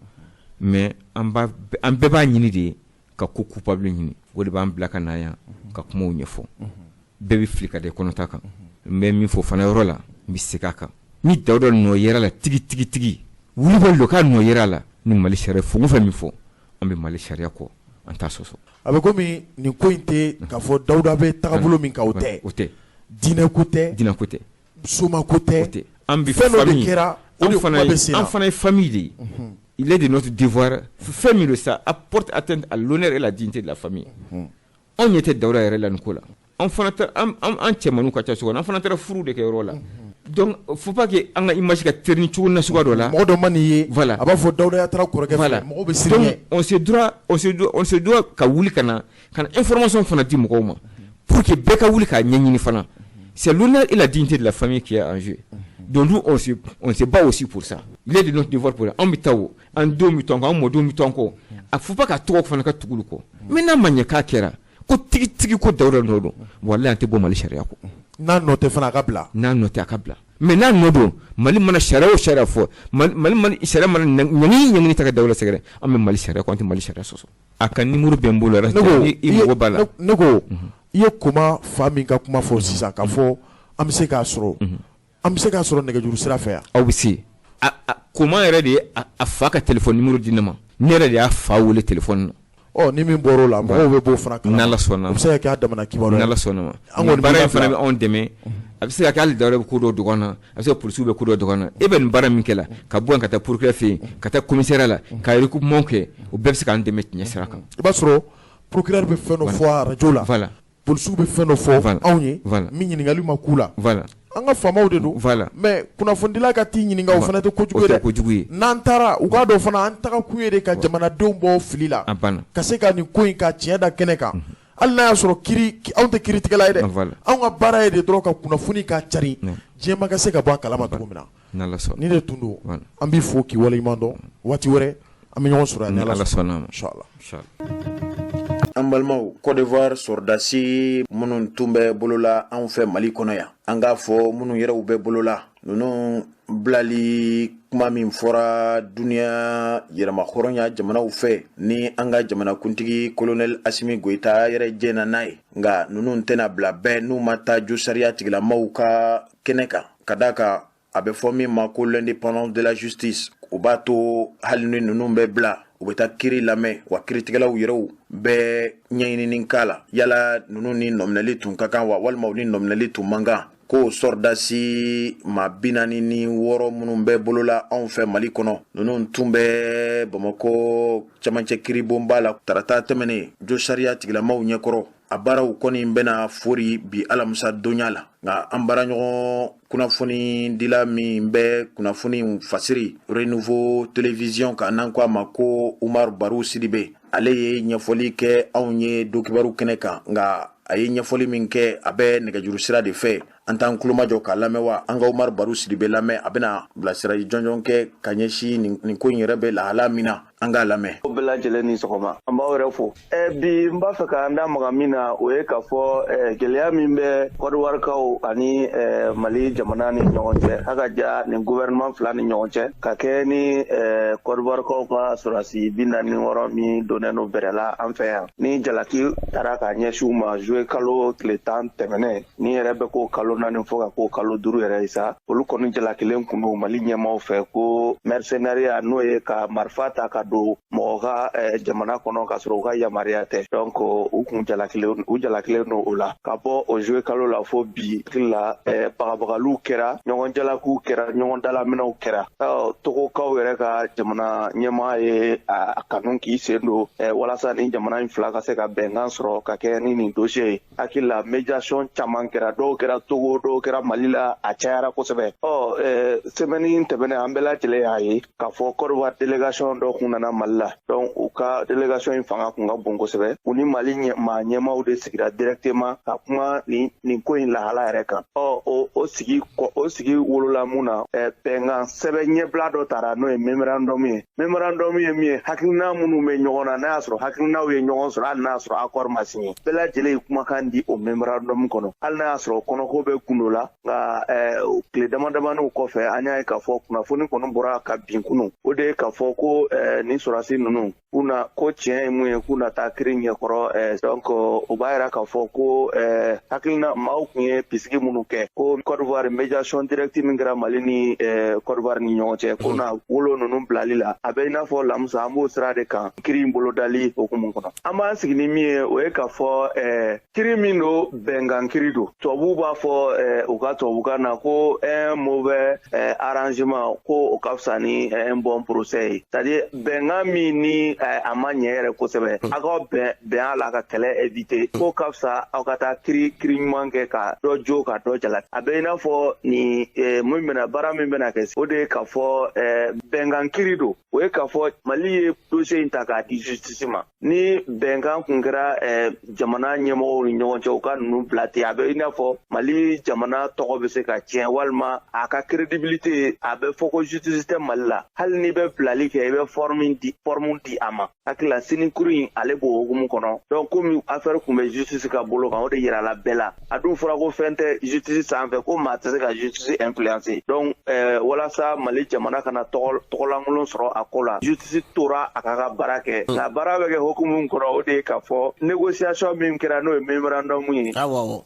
mais an bɛɛ b'a ɲini de ye ka ko coupable ɲini o de b'an bila ka na yan ka kumaw ɲɛfɔ bɛɛ bɛ fili ka da kɔnɔta kan n bɛ min fɔ fana yɔrɔ la n bɛ segin a kan ni Dawuda nɔ yera la tigi wulibali dɔ k'a nɔ yera la ni Mali sariya fɛn o fɛn min fɔ an bɛ Mali sariya kɔ an t'a sɔsɔ a bɛ komi nin ko in tɛ k'a fɔ Dawuda bɛ tagabolo min kan o tɛ diinɛ ko tɛ soma ko tɛ an bɛ fɛn dɔ de kɛra o de kuma bɛ sen na an fana ye famille de ye il est de notre devoir fɛn min don ça apporte atteinte à l'honneur et la dignité de la famille anw ɲɛ tɛ Dawuda yɛrɛ la nin ko la an fana an cɛmanninw ka ca so kɔnɔ an fana taara furu de kɛ yɔrɔ la donc faut pas que an ka image ka terni cogo na suga dɔ la mɔgɔ dɔ ma nin ye voilà a b'a fɔ Dawuda Yatara kɔrɔkɛ fɛ mɔgɔw bɛ siran ɲɛ on se doit ka wuli ka na information fana di mɔgɔw ma pour que bɛɛ ka wuli k'a ɲɛɲini fana c'est l'honneur et la dignité de la famille qui est en jeu donc nous on se bat aussi pour ça il est de notre devoir pour an bɛ taa o an denw bɛ to an kɔ an mɔdenw bɛ to an kɔ a faut pas ka tɔgɔ fana ka tugu kɔ mais n'a ma ɲɛ k'a kɛra ko tigi ko Dawuda nɔ don wallahi an tɛ bɔ Mali sariya kɔ n'a nɔ tɛ fana a ka bila mais n'a nɔ don Mali mana sariya o sariya fɔ Mali sariya mana ɲangini ta ka Dawuda sɛgɛrɛ an bɛ Mali sariya kɔ an tɛ Mali sariya sɔsɔ a ka numéro bɛ n bolo yɛrɛ i mago b'a la ne ko i ye Koma fa min ka kuma fɔ sisan k'a fɔ an bɛ se k'a sɔrɔ nɛgɛjuru sira fɛ yan aw bɛ se Koma yɛrɛ de ye a fa ka téléphone numéro di ne ma ne yɛrɛ de y'a fa wele téléphone na ni min bɔr'o la mɔgɔw bɛ b'o fana kalama n'Ala sɔnna o bɛ se ka kɛ a damana kibaruya ye n'Ala sɔnna ma baara in fana bɛ anw dɛmɛ a bɛ se ka kɛ hali Dawuda bɛ ko dɔ dɔgɔya na a bɛ se ka polisiw bɛ ko dɔ dɔgɔya na e bɛ nin baara min kɛ la ka bɔ yan ka taa procureur fɛ yen ka taa commissariat la ka recoupement kɛ o bɛɛ bɛ se k'an dɛmɛ tiɲɛ sira kan i b'a sɔrɔ procureur bɛ fɛn dɔ fɔ radio la voilà polisiw bɛ fɛn dɔ fɔ anw ye min ɲininkali ma k'u la voilà an ka faamaw de don mais kunnafonidila ka t'i ɲininka o fana tɛ kojugu ye n'an taara u k'a dɔn fana an taga kun ye de ka jamanadenw bɔ fili la ka se ka nin ko in ka tiɲɛ da kɛnɛ kan hali n'a y'a sɔrɔ anw tɛ kiiritigɛla ye dɛ anw ka baara ye de dɔrɔn ka kunnafoni ka cari diɲɛma ka se ka bɔ a kalama cogo min na ni de tun don an b'i fo k'i waleɲuman dɔn waati wɛrɛ an bɛ ɲɔgɔn sɔrɔ yan ni Ala sɔnna inchallah an balimaw Côte d'Ivoire sɔrɔdasi minnu tun bɛ bolola anw fɛ Mali kɔnɔ yan an k'a fɔ minnu yɛrɛw bɛ bolola ninnu bilali kuma min fɔra duniya yɛrɛmahɔrɔnya jamanaw fɛ ni an ka jamanakuntigi colonel Asimi Goïta yɛrɛ jɛna n'a ye nka ninnu tɛna bila bɛɛ n'u ma taa jo sariya tigilamaw ka kɛnɛ kan ka d'a kan a bɛ fɔ min ma ko l'indépendance de la justice o b'a to hali ni ninnu bɛ bila u bɛ taa kiiri lamɛn wa kiiritigɛlaw yɛrɛw bɛɛ ɲɛɲinini k'a la yala ninnu ni nɔminɛli tun ka kan wa walima u ni nɔminɛli tun man kan ko sɔrdasi ma 46 minnu bɛ bolola anw fɛ Mali kɔnɔ ninnu tun bɛ Bamako camancɛ kiribon b'a la tarata tɛmɛnen jo sariya tigilamaw ɲɛkɔrɔ a baaraw kɔni bɛna fori bi alamisa donya la nka an baaraɲɔgɔn kunnafoni dila min bɛ kunnafoni fasiri Renouveau Télévision kan n'an ko a ma ko Umaru Baru Sidibe ale ye ɲɛfɔli kɛ anw ye dokibaru kɛnɛ kan nka a ye ɲɛfɔli min kɛ a bɛ nɛgɛjuru sira de fɛ an t'an kulomajɔ k'a lamɛn wa an ka Umaru Baru Sidibe lamɛn a bɛna bilasirali jɔnjɔn kɛ ka ɲɛsin nin ko in yɛrɛ bɛ lahala min na an k'a lamɛn. O bɛɛ lajɛlen ni sɔgɔma an b'aw yɛrɛ fo bi n b'a fɛ k'an da maga min na o ye k'a fɔ gɛlɛya min bɛ kɔdiwarikaw ani Mali jamana ni ɲɔgɔn cɛ a ka ja nin gouvernement fila ni ɲɔgɔn cɛ ka kɛ ni kɔdiwarikaw ka sɔrɔdasi 46 min donnen no bɛrɛ la an fɛ yan ni jalaki taara ka ɲɛsin u ma juillet kalo tile 10 tɛmɛnen ni yɛrɛ bɛ ko kalo 4 fo ka ko kalo 5 yɛrɛ ye sa olu kɔni jalakilen kun don Mali ɲɛmaw fɛ ko mercenariat n'o ye ka marifa ta ka don mɔgɔ ka jamana kɔnɔ ka sɔrɔ u ka yamaruya tɛ donc u kun jalakilen no o la ka bɔ o juillet kalo la fo bi la bagabagaliw kɛra ɲɔgɔn jalakiw kɛra ɲɔgɔn dalaminɛw kɛra togokaw yɛrɛ ka jamana ɲɛmaa ye a kanu k'i sen don walasa ni jamana in fila ka se ka bɛnkan sɔrɔ ka kɛ ni nin dossier ye hakili la médiation caman kɛra dɔw kɛra Togo dɔw kɛra Mali la a cayara kosɛbɛ semaine tɛmɛnen an bɛɛ lajɛlen y'a ye k'a fɔ Côte d'Ivoire délégation dɔ kun nana Mali la donc u ka délégation in fanga kun ka bon kosɛbɛ u ni Mali ɲɛmaaw de sigira directement ka kuma nin ko in lahala yɛrɛ kan o sigi wolola mun na bɛnkan sɛbɛn ɲɛbila dɔ taara n'o ye memorandum ye min ye hakilina minnu bɛ ɲɔgɔn na n'a y'a sɔrɔ hakilinaw ye ɲɔgɔn sɔrɔ hali n'a y'a sɔrɔ accord ma signé bɛɛ lajɛlen ye kumakan di o memorandum kɔnɔ hali n'a y'a sɔrɔ kɔnɔko bɛ kun dɔ la nka tile damadamaniw kɔfɛ an y'a ye k'a fɔ kunnafoni kɔni bɔra ka bin kunun o de ye k'a fɔ ko ni sɔrɔdasi ninnu kuna ko tiɲɛ ye mun ye k'u na taa kiiri ɲɛkɔrɔ donc o b'a yira k'a fɔ ko hakilina maaw kun ye pisigi minnu kɛ ko Côte d'Ivoire médiation directe min kɛra Mali ni Côte d'Ivoire ni ɲɔgɔn cɛ ko na wolo ninnu bilali la a bɛ i n'a fɔ lamusa an b'o sira de kan kiiri in bolodali hukumu kɔnɔ an b'an sigi ni min ye o ye k'a fɔ kiiri min don bɛnkan kiiri don tubabuw b'a fɔ u ka tubabukan na ko un mauvais arrangement ko o ka fisa ni un bon procès ye c'est-à-dire bɛnkan min ni a ma ɲɛ yɛrɛ kosɛbɛ a ka bɛn a la ka kɛlɛ éviter ko ka fisa aw ka taa kiiri ɲuman kɛ ka dɔ jo ka dɔ jalaki a bɛ i n'a fɔ ni baara min bɛna kɛ o de ye k'a fɔ bɛnkan kiiri don o ye k'a fɔ Mali ye dossier in ta k'a di justice ma ni bɛnkan kun kɛra jamana ɲɛmɔgɔw ni ɲɔgɔn cɛ u ka ninnu bila ten a bɛ i n'a fɔ Mali jamana tɔgɔ bɛ se ka tiɲɛ walima a ka crédibilité a bɛ fɔ ko justice tɛ Mali la hali n'i bɛ bilali kɛ i bɛ forme di a ma hakili la sinikuru in ale b'o hukumu kɔnɔ donc komi affaire kun bɛ justice ka bolo kan o de yirala bɛɛ la a dun fɔra ko fɛn tɛ justice sanfɛ ko maa tɛ se ka justice influencer donc walasa Mali jamana kana tɔgɔlankolon sɔrɔ a ko la justice tora a ka baara kɛ nka baara bɛ kɛ hukumu kɔnɔ o de ye k'a fɔ négociation min kɛra n'o ye memorandum ye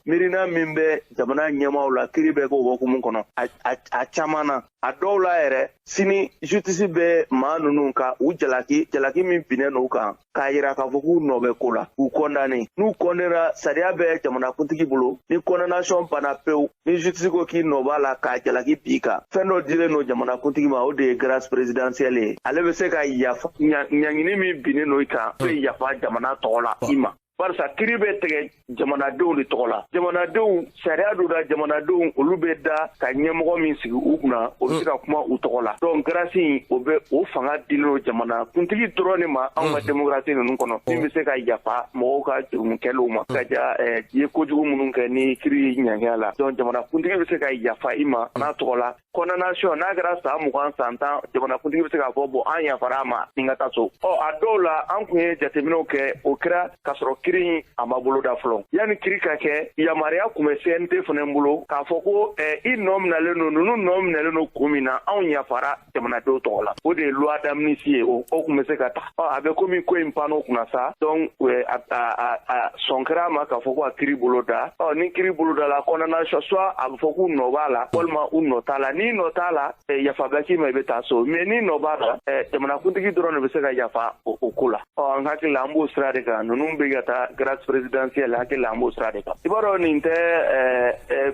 miirina min bɛ jamana ɲɛmaaw la kiiri bɛ k'o hukumu kɔnɔ a caman na a dɔw la yɛrɛ sini justice bɛ maa ninnu ka u jalaki min binnen n'u kan k'a yira k'a fɔ k'u nɔ bɛ ko la k'u condamné n'u condamnera sariya bɛ jamanakuntigi bolo ni condamnation banna pewu ni justice ko k'i nɔ b'a la k'a jalaki b'i kan fɛn dɔ dilen n'o jamanakuntigi ma o de ye grâce présidentielle ye ale bɛ se ka yafa ɲaŋini min binnen n'o kan o bɛ yafa jamana tɔgɔ la i ma barisa kiiri bɛ tigɛ jamanadenw de tɔgɔ la jamanadenw sariya dɔ da jamanadenw olu bɛ da ka ɲɛmɔgɔ min sigi u kunna o bɛ se ka kuma u tɔgɔ la donc grâce in o bɛ o fanga dilen jamanakuntigi dɔrɔn de ma anw ka démocratie ninnu kɔnɔ min bɛ se ka yafa mɔgɔw ka jurumikɛlaw ma ka ja ye kojugu minnu kɛ ni kiiri ɲɛngɛya la donc jamanakuntigi bɛ se ka yafa i ma n'a tɔgɔ la condamnation n'a kɛra san 20 san 10 jamanakuntigi bɛ se k'a fɔ bon an yafara a ma ni ka taa so a dɔw la an kun ye jateminɛw kɛ o kɛra ka sɔrɔ kiiri a ma boloda fɔlɔ yanni kiiri ka kɛ yamaruya kun bɛ CNT fana bolo k'a fɔ ko i nɔ minɛlen don ninnu nɔ minɛlen don kun min na anw yafara jamanadenw tɔgɔ la o de ye loi d'amnistie ye o kun bɛ se ka ta a bɛ komi ko in pan'o kunna sa donc a sɔn kɛra a ma k'a fɔ ko a kiiri boloda ni kiiri boloda la condamnation soit a bɛ fɔ k'u nɔ b'a la walima u nɔ t'a la n'i nɔ t'a la yafabila k'i ma i bɛ taa so mais n'i nɔ b'a la jamanakuntigi dɔrɔn de bɛ se ka yafa o ko la an hakili la an b'o sira de kan ninnu bɛ ka taa ka grâce présidentielle hakili la mo sira de kan i b'a dɔn nin tɛ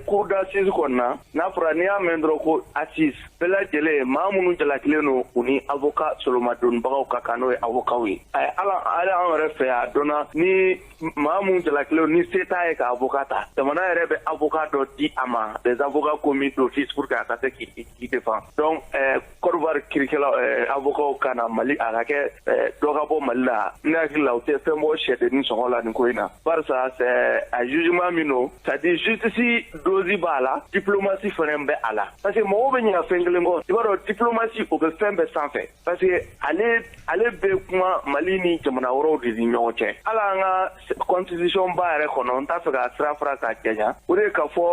cour d'assises kɔnɔna n'a fɔra n'i y'a mɛn dɔrɔn ko assise bɛɛ lajɛlen maa minnu jalakilen don u ni avocat solomadonibagaw ka kan n'o ye avocat ye ala an yɛrɛ fɛ yan dɔnna ni maa minnu jalakilen ni se t'a ye ka avocat ta jamana yɛrɛ bɛ avocat dɔ di a ma des avocats commis d'office pour que a ka se k'i défend donc Côte d'Ivoire kirikɛlaw avocat ka na Mali a ka kɛ dɔ ka bɔ Mali la ne hakili la u tɛ fɛn bɔ sɛdennin sɔngɔ la nin ko in na barisa c'est a jugement min don c'est à dire justice dosi b'a la diplomatie fana bɛ a la parce que mɔgɔw bɛ ɲinɛ fɛn kelen kɔ i b'a dɔn diplomatie o bɛ fɛn bɛɛ sanfɛ parce que ale bɛ kuma Mali ni jamana wɛrɛw de ni ɲɔgɔn cɛ hali an ka constitution ba yɛrɛ kɔnɔ n t'a fɛ ka sira fara k'a jɛɲa o de ye k'a fɔ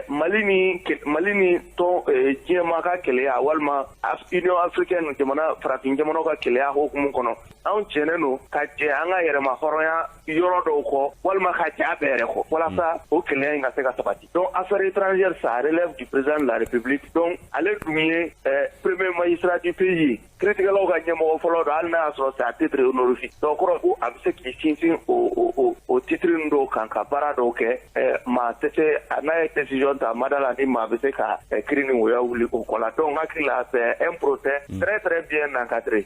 Mali ni tɔn diɲɛma ka kɛlɛya walima Union africaine jamana farafin jamanaw ka kɛlɛya hukumu kɔnɔ anw cɛnnen don ka jɛ an ka yɛrɛma hɔrɔnya yɔrɔ dɔw kɔ walima ka jɛ a bɛɛ yɛrɛ kɔ walasa o kɛlɛya in ka se ka sabati donc affaire étrangère ça relève du président de la République donc ale dun ye premier magistrat du pays kiiritigɛlaw ka ɲɛmɔgɔ fɔlɔ don hali n'a y'a sɔrɔ c'est à titre honorifique donc kɔrɔ ko a bɛ se k'i sinsin o titre dɔw kan ka baara dɔw kɛ maa tɛ se n'a ye décision ta ma da la ni maa bɛ se ka kiiri ni woya wuli o kɔ la donc hakili la c'est un procès très très bien encadré.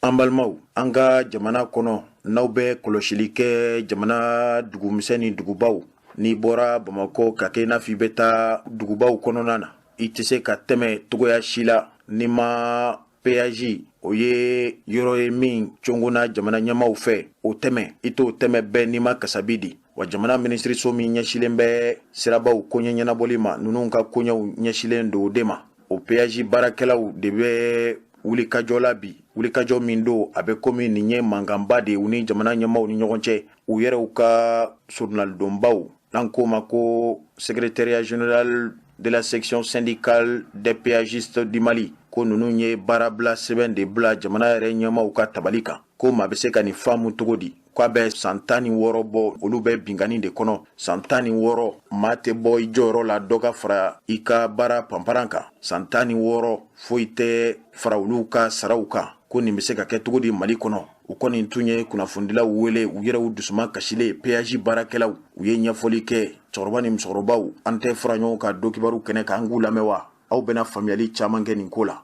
An balimaw an ka jamana kɔnɔ n'aw bɛ kɔlɔsili kɛ jamana dugumisɛn ni dugubaw n'i bɔra Bamako ka kɛ i n'a fɔ i bɛ taa dugubaw kɔnɔna na i tɛ se ka tɛmɛ togoya si la ni ma péage o ye yɔrɔ ye min congona jamana ɲɛmaw fɛ o tɛmɛ i t'o tɛmɛ bɛɛ n'i ma kasabi di wa jamana ministriso min ɲɛsilen bɛ sirabaw koɲɛ ɲɛnabɔli ma ninnu ka koɲɛw ɲɛsilen do o de ma o péage baarakɛlaw de bɛ wulikajɔ la bi wulikajɔ min do a bɛ komi nin ye mankanba de u ni jamana ɲɛmaw ni ɲɔgɔn cɛ u yɛrɛw ka journalidonbaw n'an k'o ma ko secrétariat général de la section syndicale des péagistes du Mali ko ninnu ye baarabila sɛbɛn de bila jamana yɛrɛ ɲɛmaw ka tabali kan ko maa bɛ se ka nin faamu cogo di k'a bɛ san 16 bɔ olu bɛ bingani de kɔnɔ san 16 maa tɛ bɔ i jɔyɔrɔ la dɔ ka fara i ka baara panparan kan san 16 foyi tɛ fara olu ka saraw kan ko nin bɛ se ka kɛ cogo di Mali kɔnɔ u kɔni tun ye kunnafonidilaw wele u yɛrɛw dusuma kasilen péage baarakɛlaw u ye ɲɛfɔli kɛ cɛkɔrɔba ni musokɔrɔbaw an tɛ fara ɲɔgɔn ka do kibaru kɛnɛ kan an k'u lamɛn wa aw bɛna faamuyali caman kɛ nin ko la.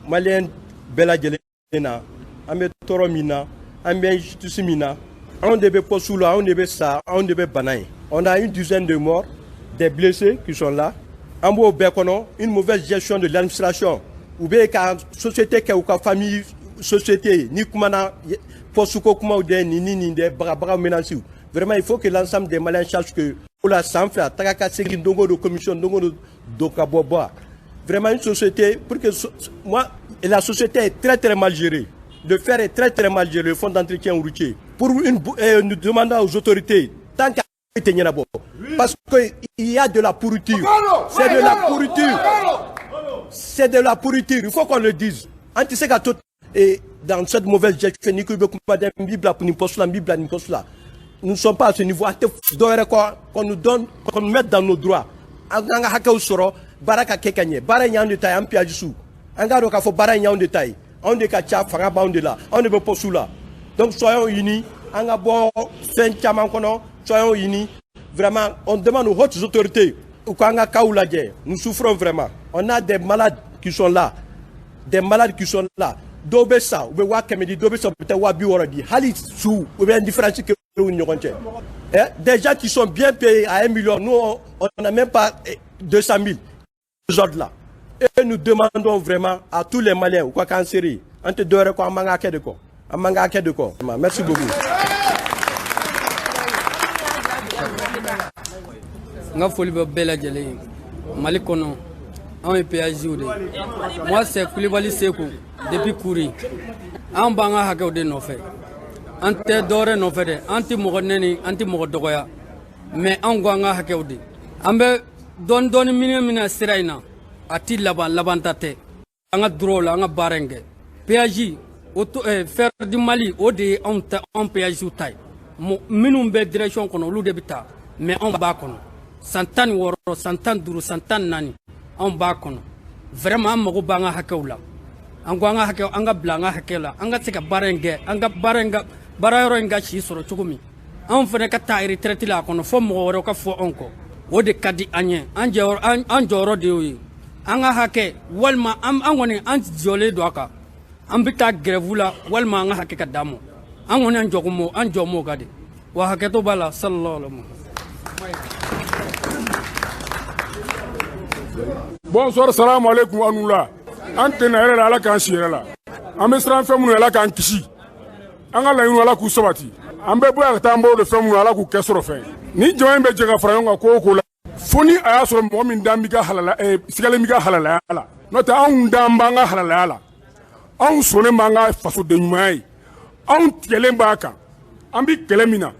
Malien bɛɛ lajɛlen na an bɛ tɔɔrɔ min na an bɛ injustice min na anw de bɛ poste la anw de bɛ sa anw de bɛ bana ye on a une dizaine de morts des blessés qui sont là an b'o bɛɛ kɔnɔ une mauvaise gestion de l'administration u bɛ ka société kɛ u ka famille société ni kumana poste ko kumaw de nin de bagabagaw menaces vraiment il faut que l'ensemble des Maliens sachent que pour la san fila taga ka segin dongo do commission dongo do ka bɔ vraiment une société pour que moi et la société est très très mal gérée. Le fer est très très mal géré, le fonds d'entretien routier. Pour nous demandons aux autorités, tant qu'à tenir là-bas, parce qu'il y a de la pourriture. C'est de la pourriture. C'est de la pourriture. Il faut qu'on le dise. Et dans cette mauvaise gestion, nous ne sommes pas à ce niveau. Qu'on nous donne, qu'on nous mette dans nos droits. Baraka kekanye, bara nyan de taille, ampiajisu. Angaro ka fo bara nyan de taille. On ne kacha fanga ba on de là. On ne veut pas sous là. Donc soyons unis. Anga bon fin chaman kono, soyons unis. Vraiment, on demande aux hautes autorités. Ukanga kaoulaje. Nous souffrons vraiment. On a des malades qui sont là. Des malades qui sont là. Dobessa, ou bien Kemedi, Dobessa peut-être Wabi Waradi. Halit sous, ou bien différents que des gens qui sont bien payés à 1 million. Nous, on n'a même pas 200 000. Autres là. Et nous demandons vraiment à tous les Maliens, ou quoi qu'en série, on te donne quoi, un manga de quoi. Merci beaucoup. Nga foli bɛ bɛɛ lajɛlen Mali kɔnɔ anw ye péage de moi c'est Kulibali Seku depuis Kouri an b'an ka hakɛw de nɔfɛ an tɛ dɔwɛrɛ nɔfɛ dɛ an tɛ mɔgɔ nɛni an tɛ mɔgɔ dɔgɔya mais an ko an ka hakɛw de an bɛ dɔɔni dɔɔni min na sira in na a ti laban ta tɛ an ka droit la an ka baara in kɛ péage fer du Mali o de ye anw péage ta ye minnu bɛ direction kɔnɔ olu de bɛ taa mais anw b'a kɔnɔ san 16 san 15 san 14 anw b'a kɔnɔ vraiment an mago b'an ka hakɛw la an ko an ka hakɛ an ka bila an ka hakɛ la an ka se ka baara in kɛ an ka baara yɔrɔ in ka si sɔrɔ cogo min an fana ka taa retraite la a kɔnɔ fɔ mɔgɔ wɛrɛw ka fɔ anw kɔ o de ka di an ye an jɔyɔrɔ de y'o ye an ka hakɛ walima an kɔni an jɔlen don a kan an bɛ taa grève la walima an ka hakɛ ka d'an ma an kɔni an jɔmɔ ka di wa hakɛto b'a la sallallahu alaihi wa Bonsoir, salam alaikum anoula. Antena yɛrɛ la ala k'an si yɛrɛ la. An bɛ siran fɛn minnu ala k'an kisi. An ka laɲiniw ala k'u sabati. An bɛ bɔ yan ka taa an bolo de fɛn minnu ala k'u kɛ sɔrɔ fɛn. Ni jama in bɛ jɛ ka fara ɲɔgɔn kan ko o ko la. Fo ni a y'a sɔrɔ mɔgɔ min dan b'i ka halala sigalen b'i ka halalaya la. N'o tɛ anw dan b'an ka halalaya la. Anw sɔnnen b'an ka fasoden ɲumanya ye. Anw tigɛlen b'a kan. An bɛ kɛlɛ min na.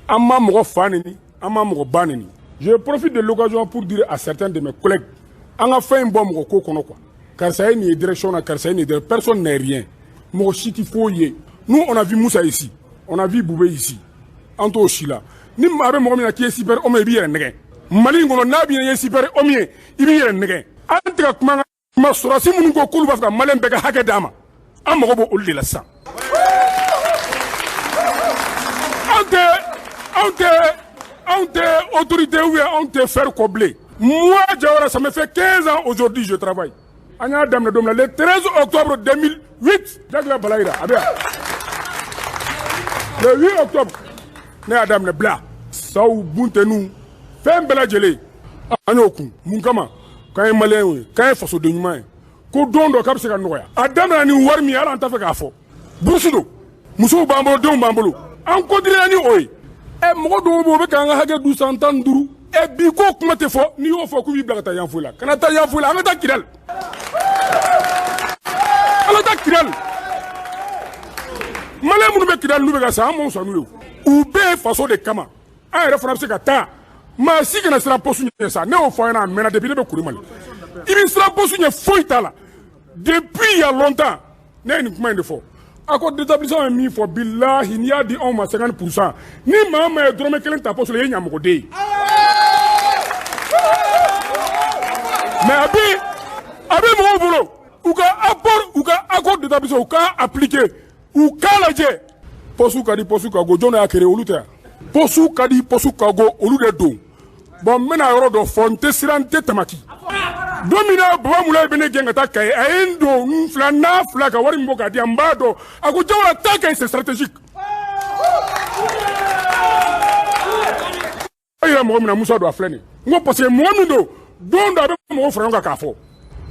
An ma mɔgɔ fa neni, an ma mɔgɔ ba neni. Je profite de l'occasion pour dire à certains de mes collègues, on a fait un bon mot quoi. Car ça y est, ni direction, car ça y est, personne n'est rien. Mon chiti foyer. Nous, on a vu Moussa ici, on a vu Boubé ici, Anto Chila. Ni m'avez mon qui est super homme et bien nègre. Malin, on a bien super homme et bien nègre. Entre ma sorasi mon go cool parce que malin bega hakedama. Amobo olli la sang. Ante autorité ou ante faire cobler. Moi, Diawara, ça me fait 15 ans aujourd'hui je travaille. Le 13 octobre 2008, le 8 octobre, ne Adam le Bla, Saou Buntenu, Fem Bela Djele, Anyoku, Munkama, quand un malin, quand un faso de numain, Kodondo Kapseka Noya, Adam Rani Warmi Alan Tafekafo, Brusudo, Moussou Bambolo, Don Bambolo, encore Dirani Oi. E mɔgɔ dɔw bɛ k'an ka hakɛ du san 15 e bi ko kuma tɛ fɔ n'i y'o fɔ k'u b'i bila ka taa yan foyi la kana taa yan foyi la an ka taa Kidal maliyɛn minnu bɛ Kidal n'u bɛ ka sa an m'o sɔn n'u ye u bɛɛ ye faso de kama an yɛrɛ fana bɛ se ka taa maa si kana siran poste ɲɛ sa ne y'o fɔ an ɲɛna a mɛnna depuis ne bɛ Kuremali i bɛ siran poste ɲɛ foyi t'a la depuis il y a longtemps ne ye nin kuma in de fɔ. Accord d'établissement est mis pour billahi il y a dit on ma 50%. Ni maman est drôme qu'elle t'a posé les nyamogode. Mais abi mon boulot. Ou ka apport ou ka accord d'établissement ou ka appliqué ou ka laje. Posu ka go jona akere oluta. Posu ka go olude do. Bon mena yoro do fonte sirante tamaki. Domina baba mula bene gengata kay ayendo nfla na fla ka wari mboka di ambado ako jawla taka c'est stratégique ayira mo mina musa do aflene ngo parce que mo ndo don da be mo franga ka fo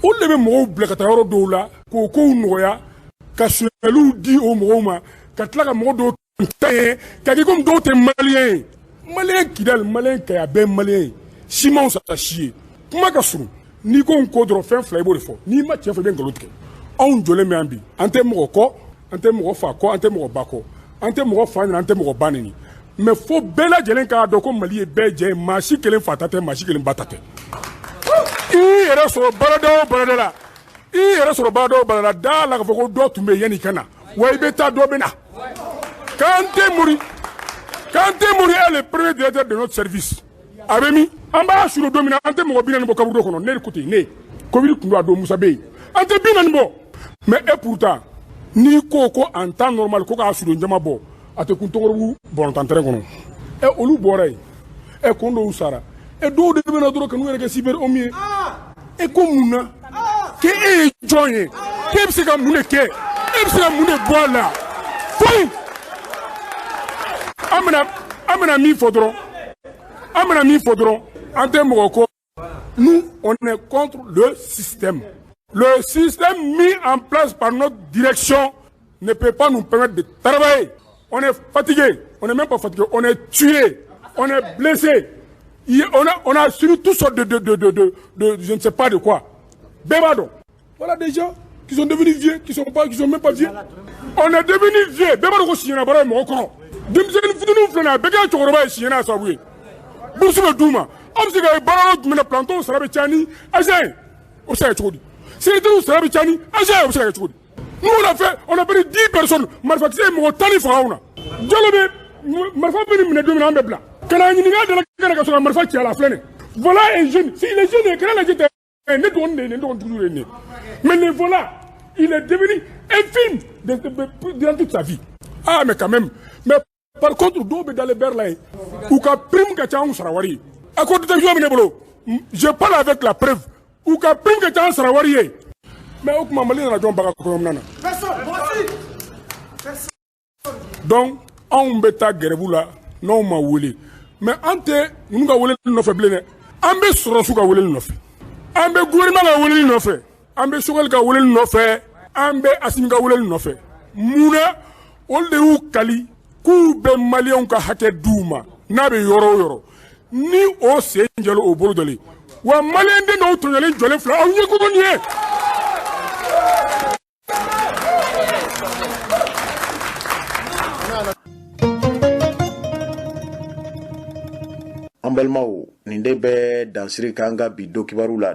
o le be mo blekata yoro do la ko noya ka suelu di o mo ma ka tlaka mo do taye ka ki comme do te malien Kidal malien ka be malien Simon sa chier kuma ka suru ni ko nko dro fen fly bo de fo ni ma tief be ngalo tike on jole me ambi ante mo ko ante mo fa ko ante mo ba ko ante mo fa ni ante mo ba ni mais fo bela jelen ka do ko mali e be je ma shi kelen fatate ma shi kelen batate i era so barado la i era so barado da la ko do tumbe yani kana way be ta do bena Kante Mouri est le premier directeur de notre service. Abemi, en bas sur le dominant, ante mo bina bo kabudo kono, ne écoutez, ne. Covid kundwa do Moussa Bey. Ante bina bo. Mais et pourtant, ni koko en temps normal ko ka sur njama bo, ate kuntoro bon tantere kono. E olu boray. E kondo usara. E do de bina do kanu reke cyber omie. E ko muna. Ke e joye. Ke psika mune ke. E psika mune bola. Foi. Amena mi fodron. Nous, on est contre le système. Le système mis en place par notre direction ne peut pas nous permettre de travailler. On est fatigué. On n'est même pas fatigué. On est tué. On est blessé. On a subi toutes sortes de je ne sais pas de quoi. Bébado. Voilà des gens qui sont devenus vieux, qui sont même pas vieux. On est devenus vieux. Bébado ko siena bara mo ko. Dimsen fudunu flena bega choroba siena sabué. Bourse Douma, on se gagne barreau de planton, Sarabechani, Agen, au Saïchoudi. C'est tout Sarabechani, Agen, au Saïchoudi. Nous on a pris 10 personnes, malfactées, mon tani fauna. Dialogue, Marfabini me domine en bebla. Quand on y a de la Canada sur la Marfaki à la flène. Voilà un jeune, si les jeunes, quand la jette, ne doivent toujours aimer. Mais les voilà, il est devenu infime durant toute sa vie. Ah, mais quand même. Mais par contre, d'où dans les berlins, ou qu'à prime que sarawari. À côté de je parle avec la preuve. Ou qu'à prime que sarawari. Mais au moment où on a comme nana. Donc, on beta grève là, non ma wuli. Mais ante, nous avons wuli no fait blé. Ambe sorosu ka wuli no fait. Ambe gouvernement ka wuli no fait. Ambe sokol ka wuli no fait. Ambe asim ka wuli no fait. Muna, ol de ou kali, kou be malien ka hake douma. Na be yoro yoro. Ni o se njalo o bolo dali. Wa malien de no tonyale jole fla, on ye ko nie. An balimaw nin de bɛ dansiri kan ka bi do kibaru la